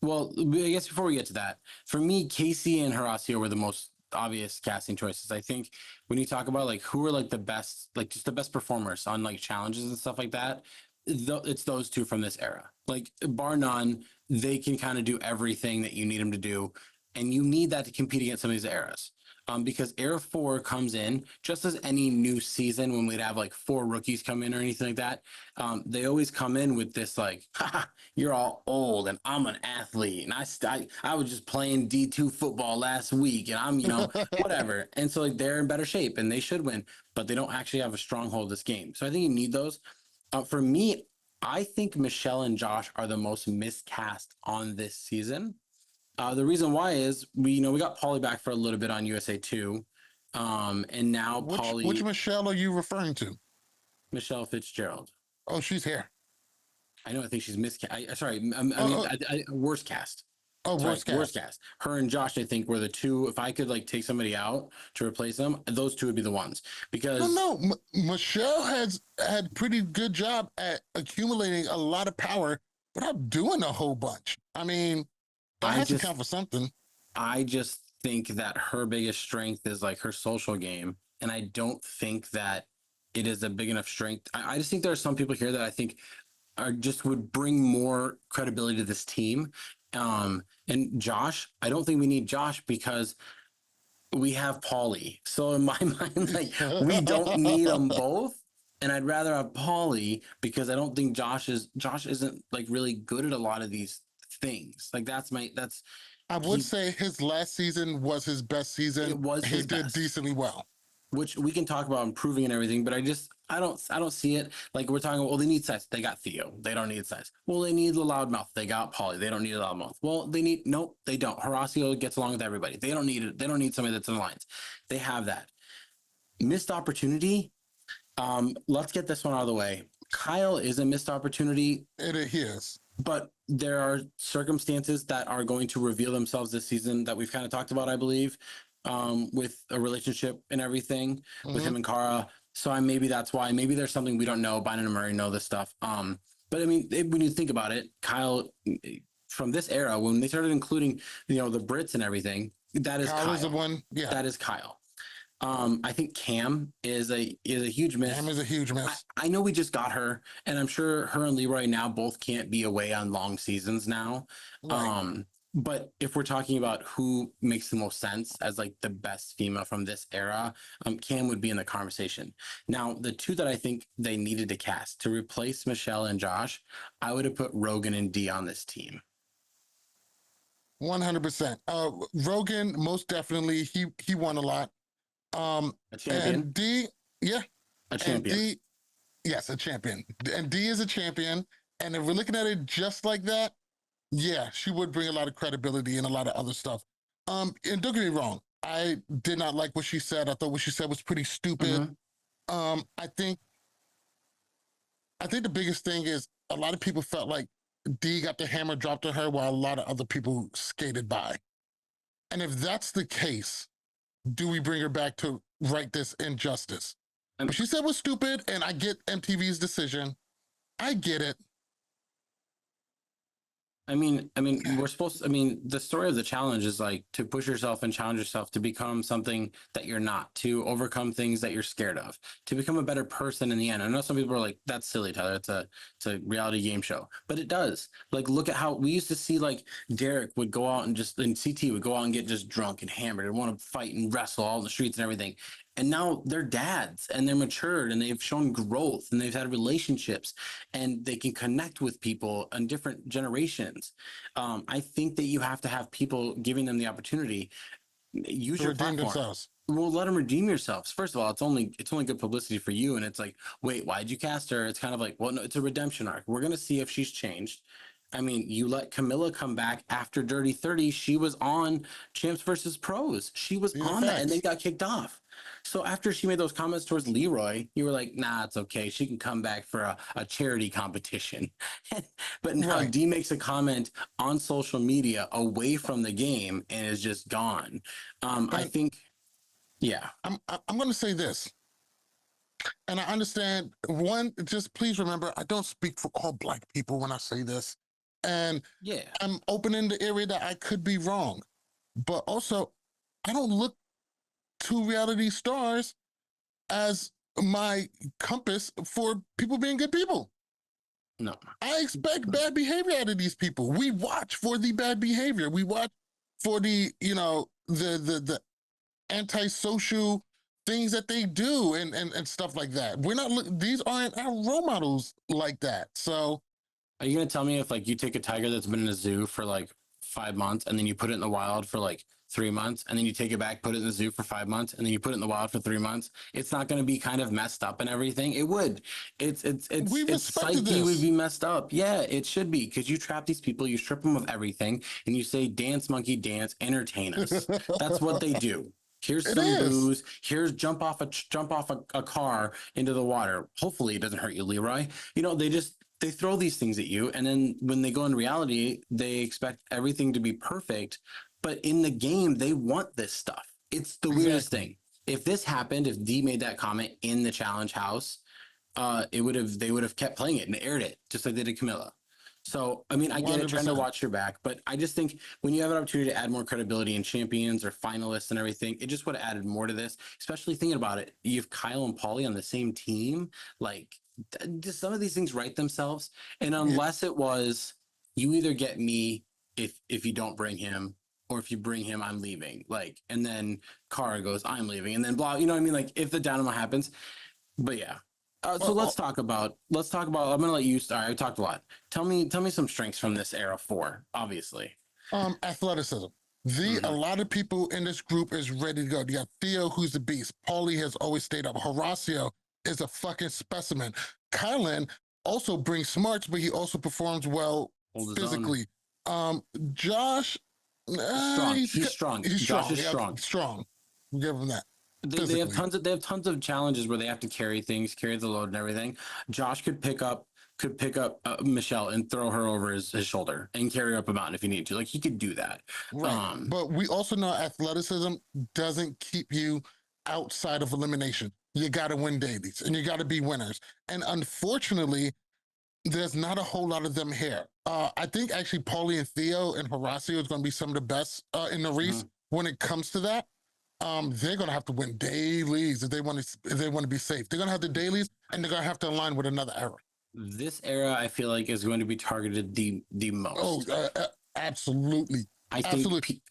Well, I guess before we get to that, for me, Casey and Horacio were the most obvious casting choices. I think when you talk about like who are like the best, like just the best performers on like challenges and stuff like that, it's those 2 from this era. Like bar none, they can kind of do everything that you need them to do, and you need that to compete against some of these eras. Because Era 4 comes in just as any new season when we'd have like 4 rookies come in or anything like that. They always come in with this like, haha, you're all old and I'm an athlete and I was just playing D2 football last week and I'm whatever. And so like they're in better shape and they should win, but they don't actually have a stronghold this game. So I think you need those. For me, I think Michelle and Josh are the most miscast on this season. The reason why is we got Polly back for a little bit on USA 2, and now Which Michelle are you referring to? Michelle Fitzgerald. Oh, she's here. I know. I think she's miscast. Sorry, Oh, worst cast. Sorry, worst worst cast. cast. Her and Josh, I think, were the 2. If I could like take somebody out to replace them, those 2 would be the ones because No. Michelle has had pretty good job at accumulating a lot of power without doing a whole bunch. I mean, that I has to just count for something. I just think that her biggest strength is like her social game. And I don't think that it is a big enough strength. I just think there are some people here that I think are just would bring more credibility to this team. And Josh, I don't think we need Josh because we have Paulie. So in my mind, like we don't need them both. And I'd rather have Paulie because I don't think Josh isn't like really good at a lot of these things. Like that's I would he say his last season was his best season. it was He his did best. decently well. Which we can talk about improving and everything, but I don't see it. Like we're talking, well, they need size. They got Theo. They don't need size. Well, they need the loudmouth. They got Paulie. They don't need a loudmouth. Well, nope, they don't. Horacio gets along with everybody. They don't need it. They don't need somebody that's in the lines. They have that. Missed opportunity. Let's get this one out of the way. Kyle is a missed opportunity, He is. but there are circumstances that are going to reveal themselves this season that we've kind of talked about, I believe, with a relationship and everything with him and Kara. So maybe that's why. Maybe there's something we don't know. Bynum and Murray know this stuff. But I mean, when you think about it, Kyle, from this era, when they started including, the Brits and everything, that is Kyle Kyle. is the one. Yeah, That is Kyle. I think Cam is a huge miss. Cam is a huge miss. I know we just got her, and I'm sure her and Leroy now both can't be away on long seasons now. Right. But if we're talking about who makes the most sense as like the best female from this era, Cam would be in the conversation. Now, the two that I think they needed to cast to replace Michelle and Josh, I would have put Rogan and Dee on this team. 100%. Rogan, most definitely, he won a lot. A champion. And D, yeah, A and champion. D, yes, a champion. And D is a champion. And if we're looking at it just like that, yeah, she would bring a lot of credibility and a lot of other stuff. And don't get me wrong, I did not like what she said. I thought what she said was pretty stupid. Mhm. I think the biggest thing is a lot of people felt like D got the hammer dropped on her while a lot of other people skated by. And if that's the case, do we bring her back to right this injustice? What she said was stupid, and I get MTV's decision. I get it. I mean, we're supposed to, the story of the challenge is like to push yourself and challenge yourself to become something that you're not, to overcome things that you're scared of, to become a better person in the end. I know some people are like, that's silly, Tyler. It's a reality game show, but it does. Like, look at how we used to see like Derek would go out and CT would go out and get just drunk and hammered and want to fight and wrestle all in the streets and everything. And now they're dads and they're matured and they've shown growth and they've had relationships and they can connect with people in different generations. I think that you have to have people giving them the opportunity. Use To your redeem platform. themselves. Well, let them redeem yourselves. First of all, it's only good publicity for you. And it's like, wait, why'd you cast her? It's kind of like, well, no, it's a redemption arc. We're gonna see if she's changed. I mean, you let Camilla come back after Dirty 30. She was on Champs versus Pros. She was These are on that and then facts. got kicked off. So after she made those comments towards Leroy, you were like, nah, it's okay. She can come back for a charity competition. But now Right. D makes a comment on social media away from the game and is just gone. I And think, yeah. I'm going to say this, and I understand. One, just please remember, I don't speak for all Black people when I say this, and Yeah. I'm opening the area that I could be wrong, but also I don't look to reality stars as my compass for people being good people. No. I expect bad behavior out of these people. We watch for the bad behavior. We watch for the, the antisocial things that they do and stuff like that. We're not these aren't our role models like that. So Are you gonna tell me if like you take a tiger that's been in a zoo for like 5 months and then you put it in the wild for like 3 months and then you take it back, put it in the zoo for 5 months and then you put it in the wild for 3 months, it's not gonna be kind of messed up and everything? It would. It's we its respected psyche would this. be messed up. Yeah, it should be, because you trap these people, you strip them of everything, and you say, dance, monkey, dance, entertain us. That's what they do. Here's It some is. booze. Here's jump off a car into the water. Hopefully it doesn't hurt you, Leroy. They throw these things at you, and then when they go in reality, they expect everything to be perfect. But in the game, they want this stuff. It's the weirdest Exactly. thing. If this happened, if D made that comment in the challenge house, they would have kept playing it and aired it just like they did Camilla. So, I mean, I get it, trying to 100%. watch your back, but I just think when you have an opportunity to add more credibility in champions or finalists and everything, it just would have added more to this, especially thinking about it. You have Kyle and Paulie on the same team. Like, just some of these things write themselves. And unless it was, you either get me if you don't bring him, or if you bring him, I'm leaving. Like, and then Kara goes, I'm leaving, and then blah. You know what I mean? Like, if the dynamo happens, but yeah. So Well, let's talk about. I'm gonna let you start. I talked a lot. Tell me some strengths from this era 4. Obviously. athleticism. A Mhm. lot of people in this group is ready to go. You got Theo, who's the beast. Paulie has always stayed up. Horacio is a fucking specimen. Kylan also brings smarts, but he also performs well Hold his own. physically. Josh, Strong. He's strong. He's Josh strong. is Yeah, strong. strong. We'll give him that. They have Physically. tons of challenges where they have to carry things, carry the load and everything. Josh could pick up Michelle and throw her over his shoulder and carry her up a mountain if he needed to. Like, he could do that. Right. But we also know athleticism doesn't keep you outside of elimination. You got to win dailies and you got to be winners. And unfortunately, there's not a whole lot of them here. I think actually Paulie and Theo and Horacio is going to be some of the best in the race when it comes to that. They're going to have to win dailies if they want to be safe. They're going to have the dailies and they're going to have to align with another era. This era, I feel like, is going to be targeted the most. Oh, absolutely. Absolutely.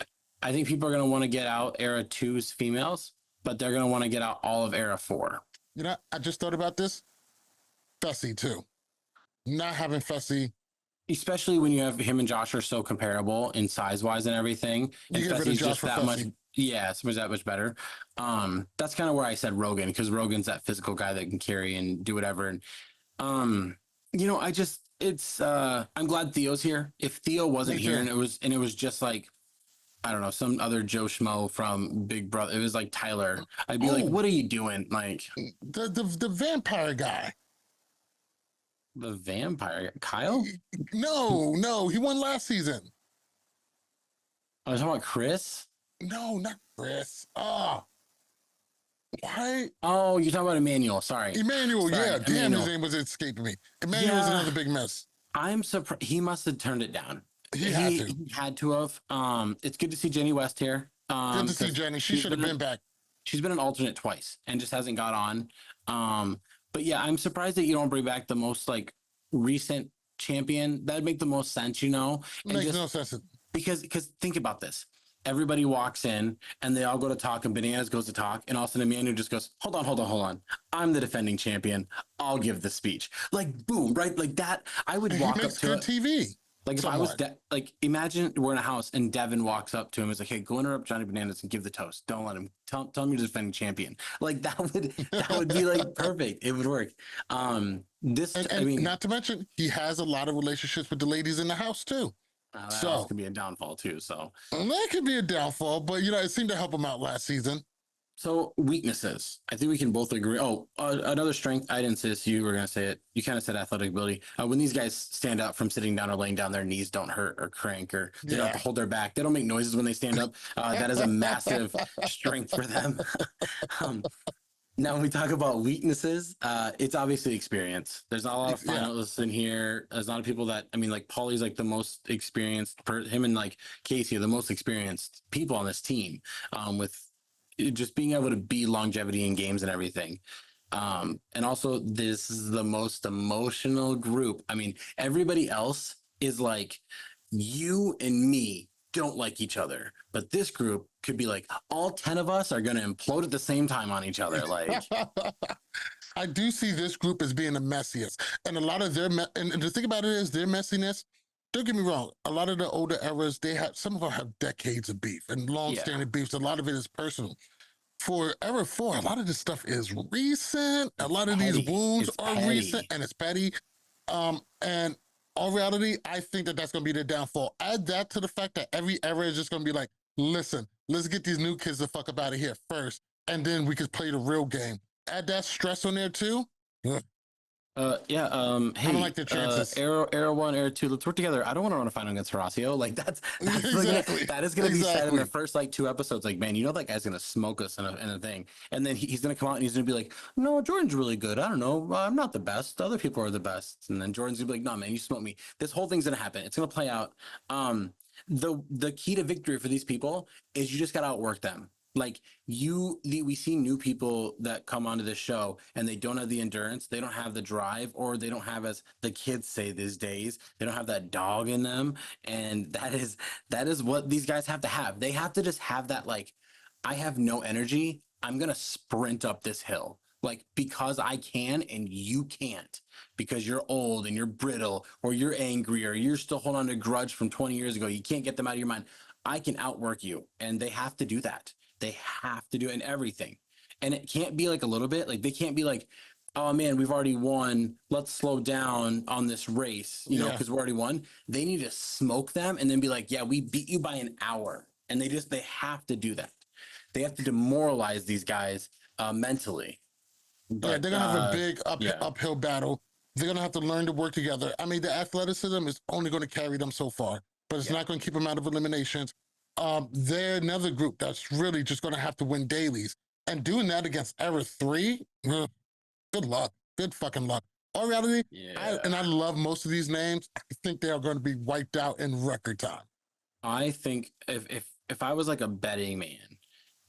I think people are going to want to get out era 2's females, but they're going to want to get out all of era 4. You know, I just thought about this. Fessy too. Not having Fessy. Especially when you have him and Josh are so comparable in size wise and everything. And You get rid of Fessy's Josh just for that much. Fessy. Yeah, so much that much better. That's kind of where I said Rogan, because Rogan's that physical guy that can carry and do whatever. And you know, I'm glad Theo's here. If Theo wasn't Me here too. and it was just like, I don't know, some other Joe Schmo from Big Brother, it was like Tyler, I'd be like, Oh. what are you doing? Like, The vampire guy. the vampire Kyle? No, he won last season. I was talking about Chris. No, not Chris. Why? Oh, you're talking about Emmanuel. Sorry. Emmanuel, Sorry, yeah. Damn, Emmanuel. his name was escaping me. Emmanuel was Yeah. another big mess. I'm surprised he must have turned it down. He had to. He had to have. It's good to see Jenny West here. Good to see 'Cause Jenny. She she's should have been back. she's been an alternate twice and just hasn't got on. But yeah, I'm surprised that you don't bring back the most like recent champion. That'd make the most sense, you know? And Makes just no sense. because think about this. Everybody walks in and they all go to talk and Bananas goes to talk and all of a sudden Emmanuel just goes, hold on. I'm the defending champion. I'll give the speech. Like boom, right? Like that. I would He walk up makes to good it. TV. Like if I was somewhat. like, imagine we're in a house and Devin walks up to him and is like, "Hey, go interrupt Johnny Bananas and give the toast. Don't let him tell him you're the defending champion." Like that would be like perfect. It would work. This And I mean, not to mention, he has a lot of relationships with the ladies in the house too. that so- also could be a downfall too. So And that could be a downfall, but you know, it seemed to help him out last season. weaknesses. I think we can both agree. Oh, another strength. I didn't say this. You were gonna say it. You kind of said athletic ability. When these guys stand up from sitting down or laying down, their knees don't hurt or crank or they don't have to Yeah. hold their back. They don't make noises when they stand up. That is a massive strength for them. Now, when we talk about weaknesses, it's obviously experience. There's not a lot of Yeah. finalists in here. There's a lot of people that, I mean, like Paulie's like the most experienced, him and like Casey are the most experienced people on this team with just being able to be longevity in games and everything. And also, this is the most emotional group. I mean, everybody else is like, you and me don't like each other, but this group could be like all 10 of us are going to implode at the same time on each other. Like, I do see this group as being the messiest, and a lot of and the thing about it is their messiness. Don't get me wrong. A lot of the older eras, some of them have decades of beef and long-standing beefs. A lot of it is personal. For era 4, a lot of this stuff is recent. A lot of these petty. wounds It's are petty. recent, and it's petty. And all reality, I think that's going to be the downfall. Add that to the fact that every era is just going to be like, listen, let's get these new kids the fuck up out of here first, and then we could play the real game. Add that stress on there too. Hey, I don't like their chances. Arrow 1, Arrow 2, let's work together. I don't want to run a final against Horacio. Like that's Exactly. that is gonna be said in Exactly. the first like 2 episodes. Like, man, you know that guy's gonna smoke us in a thing, and then he's gonna come out and he's gonna be like, no, Jordan's really good. I don't know, I'm not the best. Other people are the best, and then Jordan's gonna be like, no, man, you smoked me. This whole thing's gonna happen. It's gonna play out. The key to victory for these people is you just gotta outwork them. Like we see new people that come onto the show and they don't have the endurance, they don't have the drive, or they don't have, as the kids say these days, they don't have that dog in them. And that is what these guys have to have. They have to just have that, like, I have no energy. I'm gonna sprint up this hill. Like, because I can and you can't, because you're old and you're brittle, or you're angry, or you're still holding on to a grudge from 20 years ago. You can't get them out of your mind. I can outwork you. And they have to do that. They have to do it in everything. And it can't be like a little bit. Like, they can't be like, oh man, we've already won. Let's slow down on this race, Yeah. because we already won. They need to smoke them and then be like, yeah, we beat you by an hour. And they have to do that. They have to demoralize these guys mentally. Yeah, But, they're gonna have a big yeah. uphill battle. They're gonna have to learn to work together. I mean, the athleticism is only going to carry them so far, but it's Yeah. not going to keep them out of eliminations. They're another group that's really just going to have to win dailies, and doing that against Era 3, good luck, good fucking luck. All reality, Yeah. I love most of these names. I think they are going to be wiped out in record time. I think if I was like a betting man,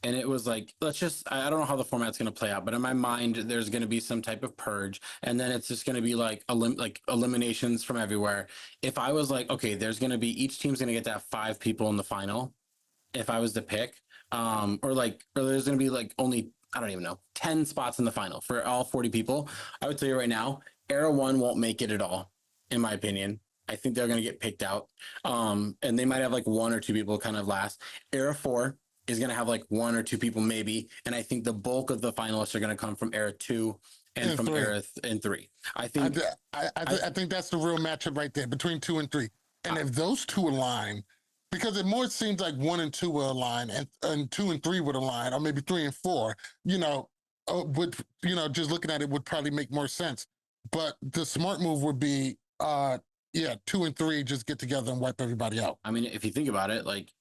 and it was like, I don't know how the format's going to play out, but in my mind, there's going to be some type of purge, and then it's just going to be like eliminations from everywhere. If I was like, okay, there's going to be, each team's going to get to have 5 people in the final. If I was to pick, or there's going to be like only, I don't even know, 10 spots in the final for all 40 people. I would tell you right now, Era 1 won't make it at all, in my opinion. I think they're going to get picked out. And they might have like 1 or 2 people kind of last. Era 4 is going to have like 1 or 2 people maybe. And I think the bulk of the finalists are going to come from Era 2 and from 3. Era 3. I think I think that's the real matchup right there between 2 and 3. And if those two align, because it more seems like 1 and 2 will align, and 2 and 3 would align, or maybe 3 and 4, just looking at it would probably make more sense. But the smart move would be, 2 and 3 just get together and wipe everybody out. I mean, if you think about it, like,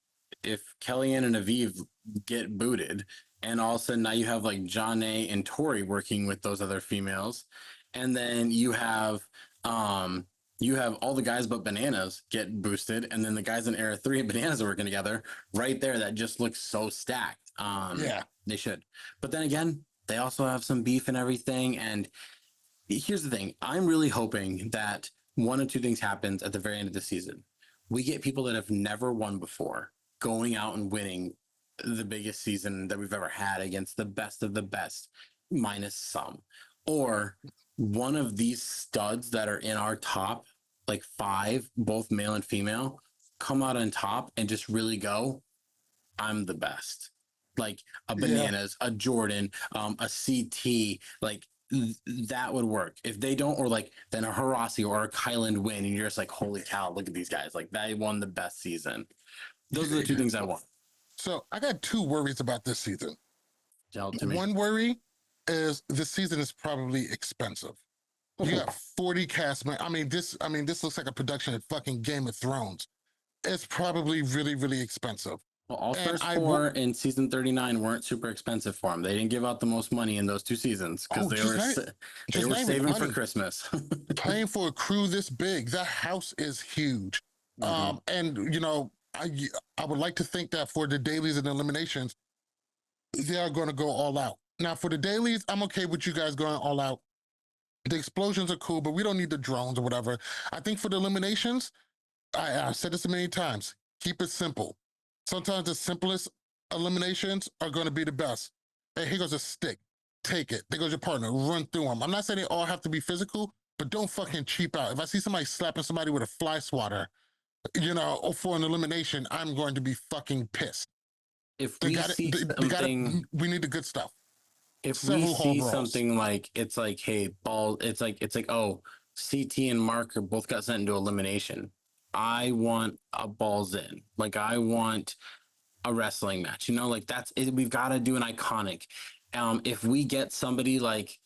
if Kellyanne and Aviv get booted, and all of a sudden now you have like Janae and Tori working with those other females, and then you have all the guys but Bananas get boosted, and then the guys in Era 3 and Bananas are working together right there. That just looks so stacked. Yeah. They should. But then again, they also have some beef and everything. And here's the thing. I'm really hoping that 1 or 2 things happens at the very end of the season. We get people that have never won before going out and winning the biggest season that we've ever had against the best of the best, minus some. Or one of these studs that are in our top, like 5, both male and female, come out on top and just really go, I'm the best. Like a Bananas, a Jordan, a CT, like that would work. If they don't, or like then a Harasi or a Kyland win, and you're just like, holy cow, look at these guys. Like, they won the best season. Those are the 2 things I want. So I got 2 worries about this season. Tell it to me. One worry is this season is probably expensive. You got 40 cast members. This looks like a production of fucking Game of Thrones. It's probably really, really expensive. Well, All Stars 4 and season 39 weren't super expensive for them. They didn't give out the most money in those 2 seasons because they were saving for Christmas. Playing for a crew this big, that house is huge. Mhm. I would like to think that for the dailies and eliminations, they are going to go all out. Now, for the dailies, I'm okay with you guys going all out. The explosions are cool, but we don't need the drones or whatever. I think for the eliminations, I've said this many times, keep it simple. Sometimes the simplest eliminations are going to be the best. Hey, here goes a stick. Take it. There goes your partner. Run through them. I'm not saying they all have to be physical, but don't fucking cheap out. If I see somebody slapping somebody with a fly swatter, or for an elimination, I'm going to be fucking pissed. If we see something, we need the good stuff. if we see something like, it's like, hey, it's like, oh, CT and Mark are both got sent into elimination. I want a balls in. Like, I want a wrestling match. Like, that's it. We've got to do an iconic. If we get somebody like,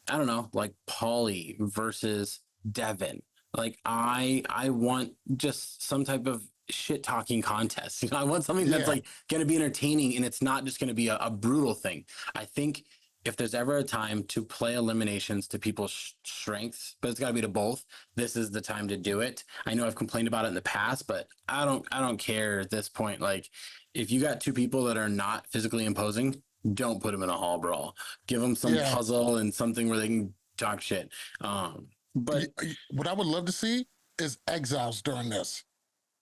I don't know, like Paulie versus Devin, like I want just some type of shit talking contest. I want something that's like going to be entertaining, and it's not just going to be a brutal thing. I think if there's ever a time to play eliminations to people's strengths, but it's got to be to both, this is the time to do it. I know I've complained about it in the past, but I don't care at this point. Like, if you got two people that are not physically imposing, don't put them in a hall brawl. Give them some Yeah. puzzle and something where they can talk shit. But What I would love to see is exiles during this.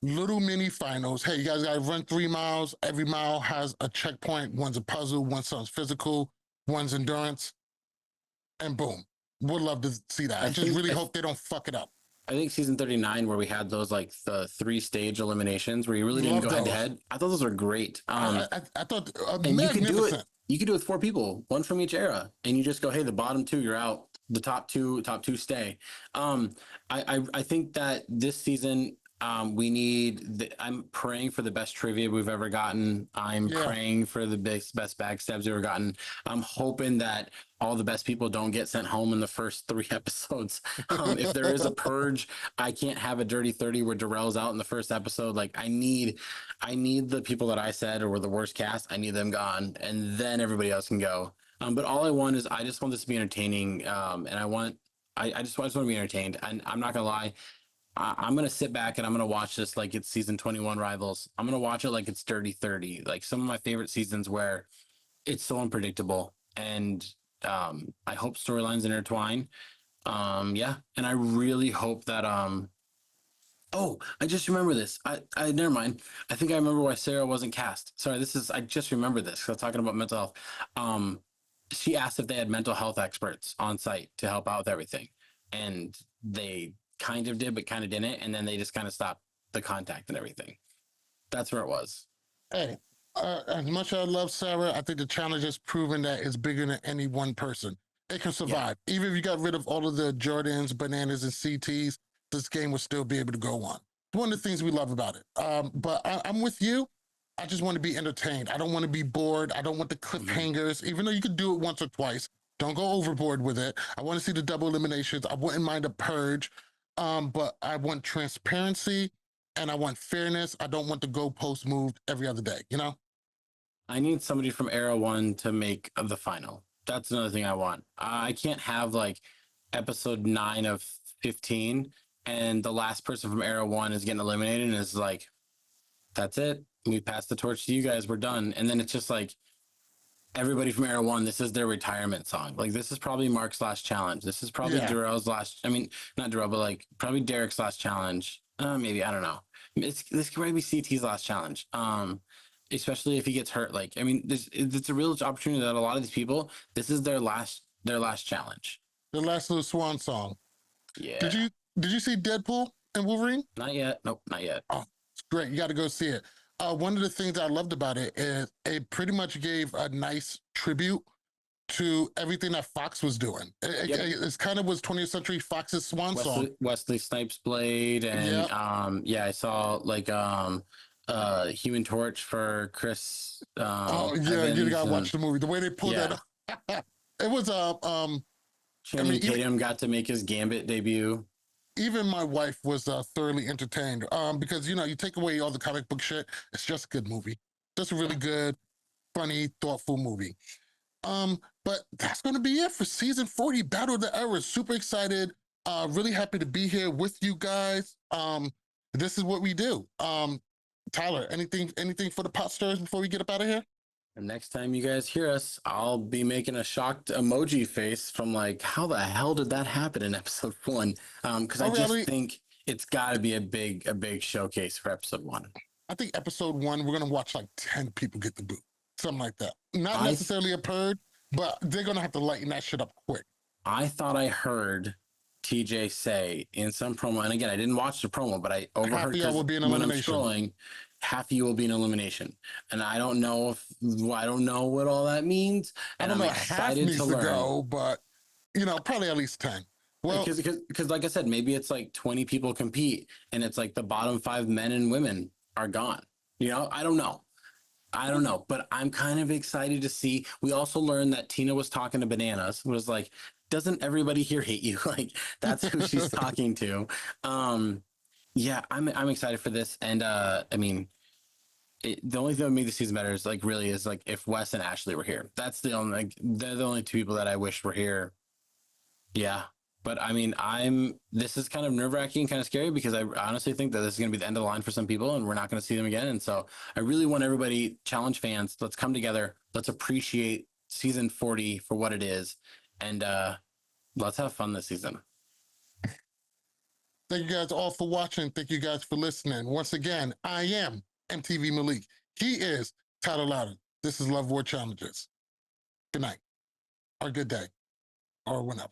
Little mini finals. Hey, you guys got to run 3 miles. Every mile has a checkpoint. One's a puzzle, one's something physical, one's endurance, and boom. Would love to see that. I just really hope they don't fuck it up. I think season 39, where we had those like the 3-stage eliminations where you really didn't go head to head. I thought those were great. I thought and magnificent. you could do it. You could do it with 4 people, 1 from each era, and you just go, hey, the bottom 2, you're out. The top two stay. I think that this season we need. I'm praying for the best trivia we've ever gotten. I'm praying for the best backstabs we've ever gotten. I'm hoping that all the best people don't get sent home in the first 3 episodes. If there is a purge, I can't have a dirty 30 where Darrell's out in the first episode. Like, I need the people that I said were the worst cast. I need them gone, and then everybody else can go. But all I want is, I just want this to be entertaining, and I just want to be entertained. And I'm not gonna lie, I'm gonna sit back and I'm gonna watch this like it's season 21 Rivals. I'm gonna watch it like it's Dirty 30, like some of my favorite seasons where it's so unpredictable, and I hope storylines intertwine. Yeah, and I really hope that Oh, I just remember this. I never mind. I think I remember why Sarah wasn't cast. Sorry, I just remember this. 'Cause I'm talking about mental health. She asked if they had mental health experts on site to help out with everything, and they kind of did, but kind of didn't, and then they just kind of stopped the contact and everything. That's where it was. Hey, as much as I love Sarah, I think the challenge has proven that it's bigger than any one person. It can survive. Even if you got rid of all of the Jordans, bananas, and CTs, this game will still be able to go on. It's one of the things we love about it. But I'm with you. I just want to be entertained. I don't want to be bored. I don't want the cliffhangers, even though you could do it once or twice. Don't go overboard with it. I want to see the double eliminations. I wouldn't mind a purge, but I want transparency and I want fairness. I don't want the goalpost moved every other day, you know? I need somebody from Era 1 to make the final. That's another thing I want. I can't have like episode 9 of 15 and the last person from Era 1 is getting eliminated and it's like, that's it. We passed the torch to you guys. We're done. And then it's just like, everybody from Era 1, this is their retirement song. Like, this is probably Mark's last challenge. This is probably Darrell's last, I mean, not Darrell, but like probably Derek's last challenge. Maybe, I don't know. This could probably be CT's last challenge. Especially if he gets hurt. Like, I mean, it's a real opportunity that a lot of these people, this is their last challenge. The last little swan song. Yeah. Did you see Deadpool and Wolverine? Not yet. Nope, not yet. Oh, it's great. You got to go see it. One of the things I loved about it is it pretty much gave a nice tribute to everything that Fox was doing. It's kind of was 20th Century Fox's swan song. Wesley Snipes Blade, and I saw like Human Torch for Chris. You gotta watch the movie. The way they pulled that up, it was Channing Tatum got to make his Gambit debut. Even my wife was thoroughly entertained because, you know, you take away all the comic book shit, it's just a good movie. Just a really good, funny, thoughtful movie. But that's going to be it for season 40, Battle of the Eras. Super excited. Really happy to be here with you guys. This is what we do. Tyler, anything for the pot stirrers before we get up out of here? And next time you guys hear us, I'll be making a shocked emoji face from like, how the hell did that happen in episode 1? Because I just think it's got to be a big showcase for episode 1. I think episode 1, we're going to watch like 10 people get the boot. Something like that. Not necessarily a purge, but they're going to have to lighten that shit up quick. I thought I heard TJ say in some promo, and again, I didn't watch the promo, but I overheard when I'm scrolling, half of you will be an elimination. And I don't know what all that means. And I'm excited to learn. Go, but you know, probably at least 10. Well, because like I said, maybe it's like 20 people compete and it's like the bottom 5 men and women are gone. You know, I don't know, but I'm kind of excited to see. We also learned that Tina was talking to Bananas, was like, doesn't everybody here hate you? Like, that's who she's talking to. Yeah, I'm excited for this. And I mean, the only thing that would make the season better is like really is like if Wes and Ashley were here. That's the only like they're the only two people that I wish were here. Yeah. But I mean, this is kind of nerve wracking, kind of scary because I honestly think that this is going to be the end of the line for some people and we're not going to see them again. And so I really want everybody, challenge fans, let's come together. Let's appreciate season 40 for what it is. And let's have fun this season. Thank you guys all for watching. Thank you guys for listening. Once again, I am MTV Malik. He is Tyler Loudon. This is Love War Challenges. Good night, or good day, or whenever.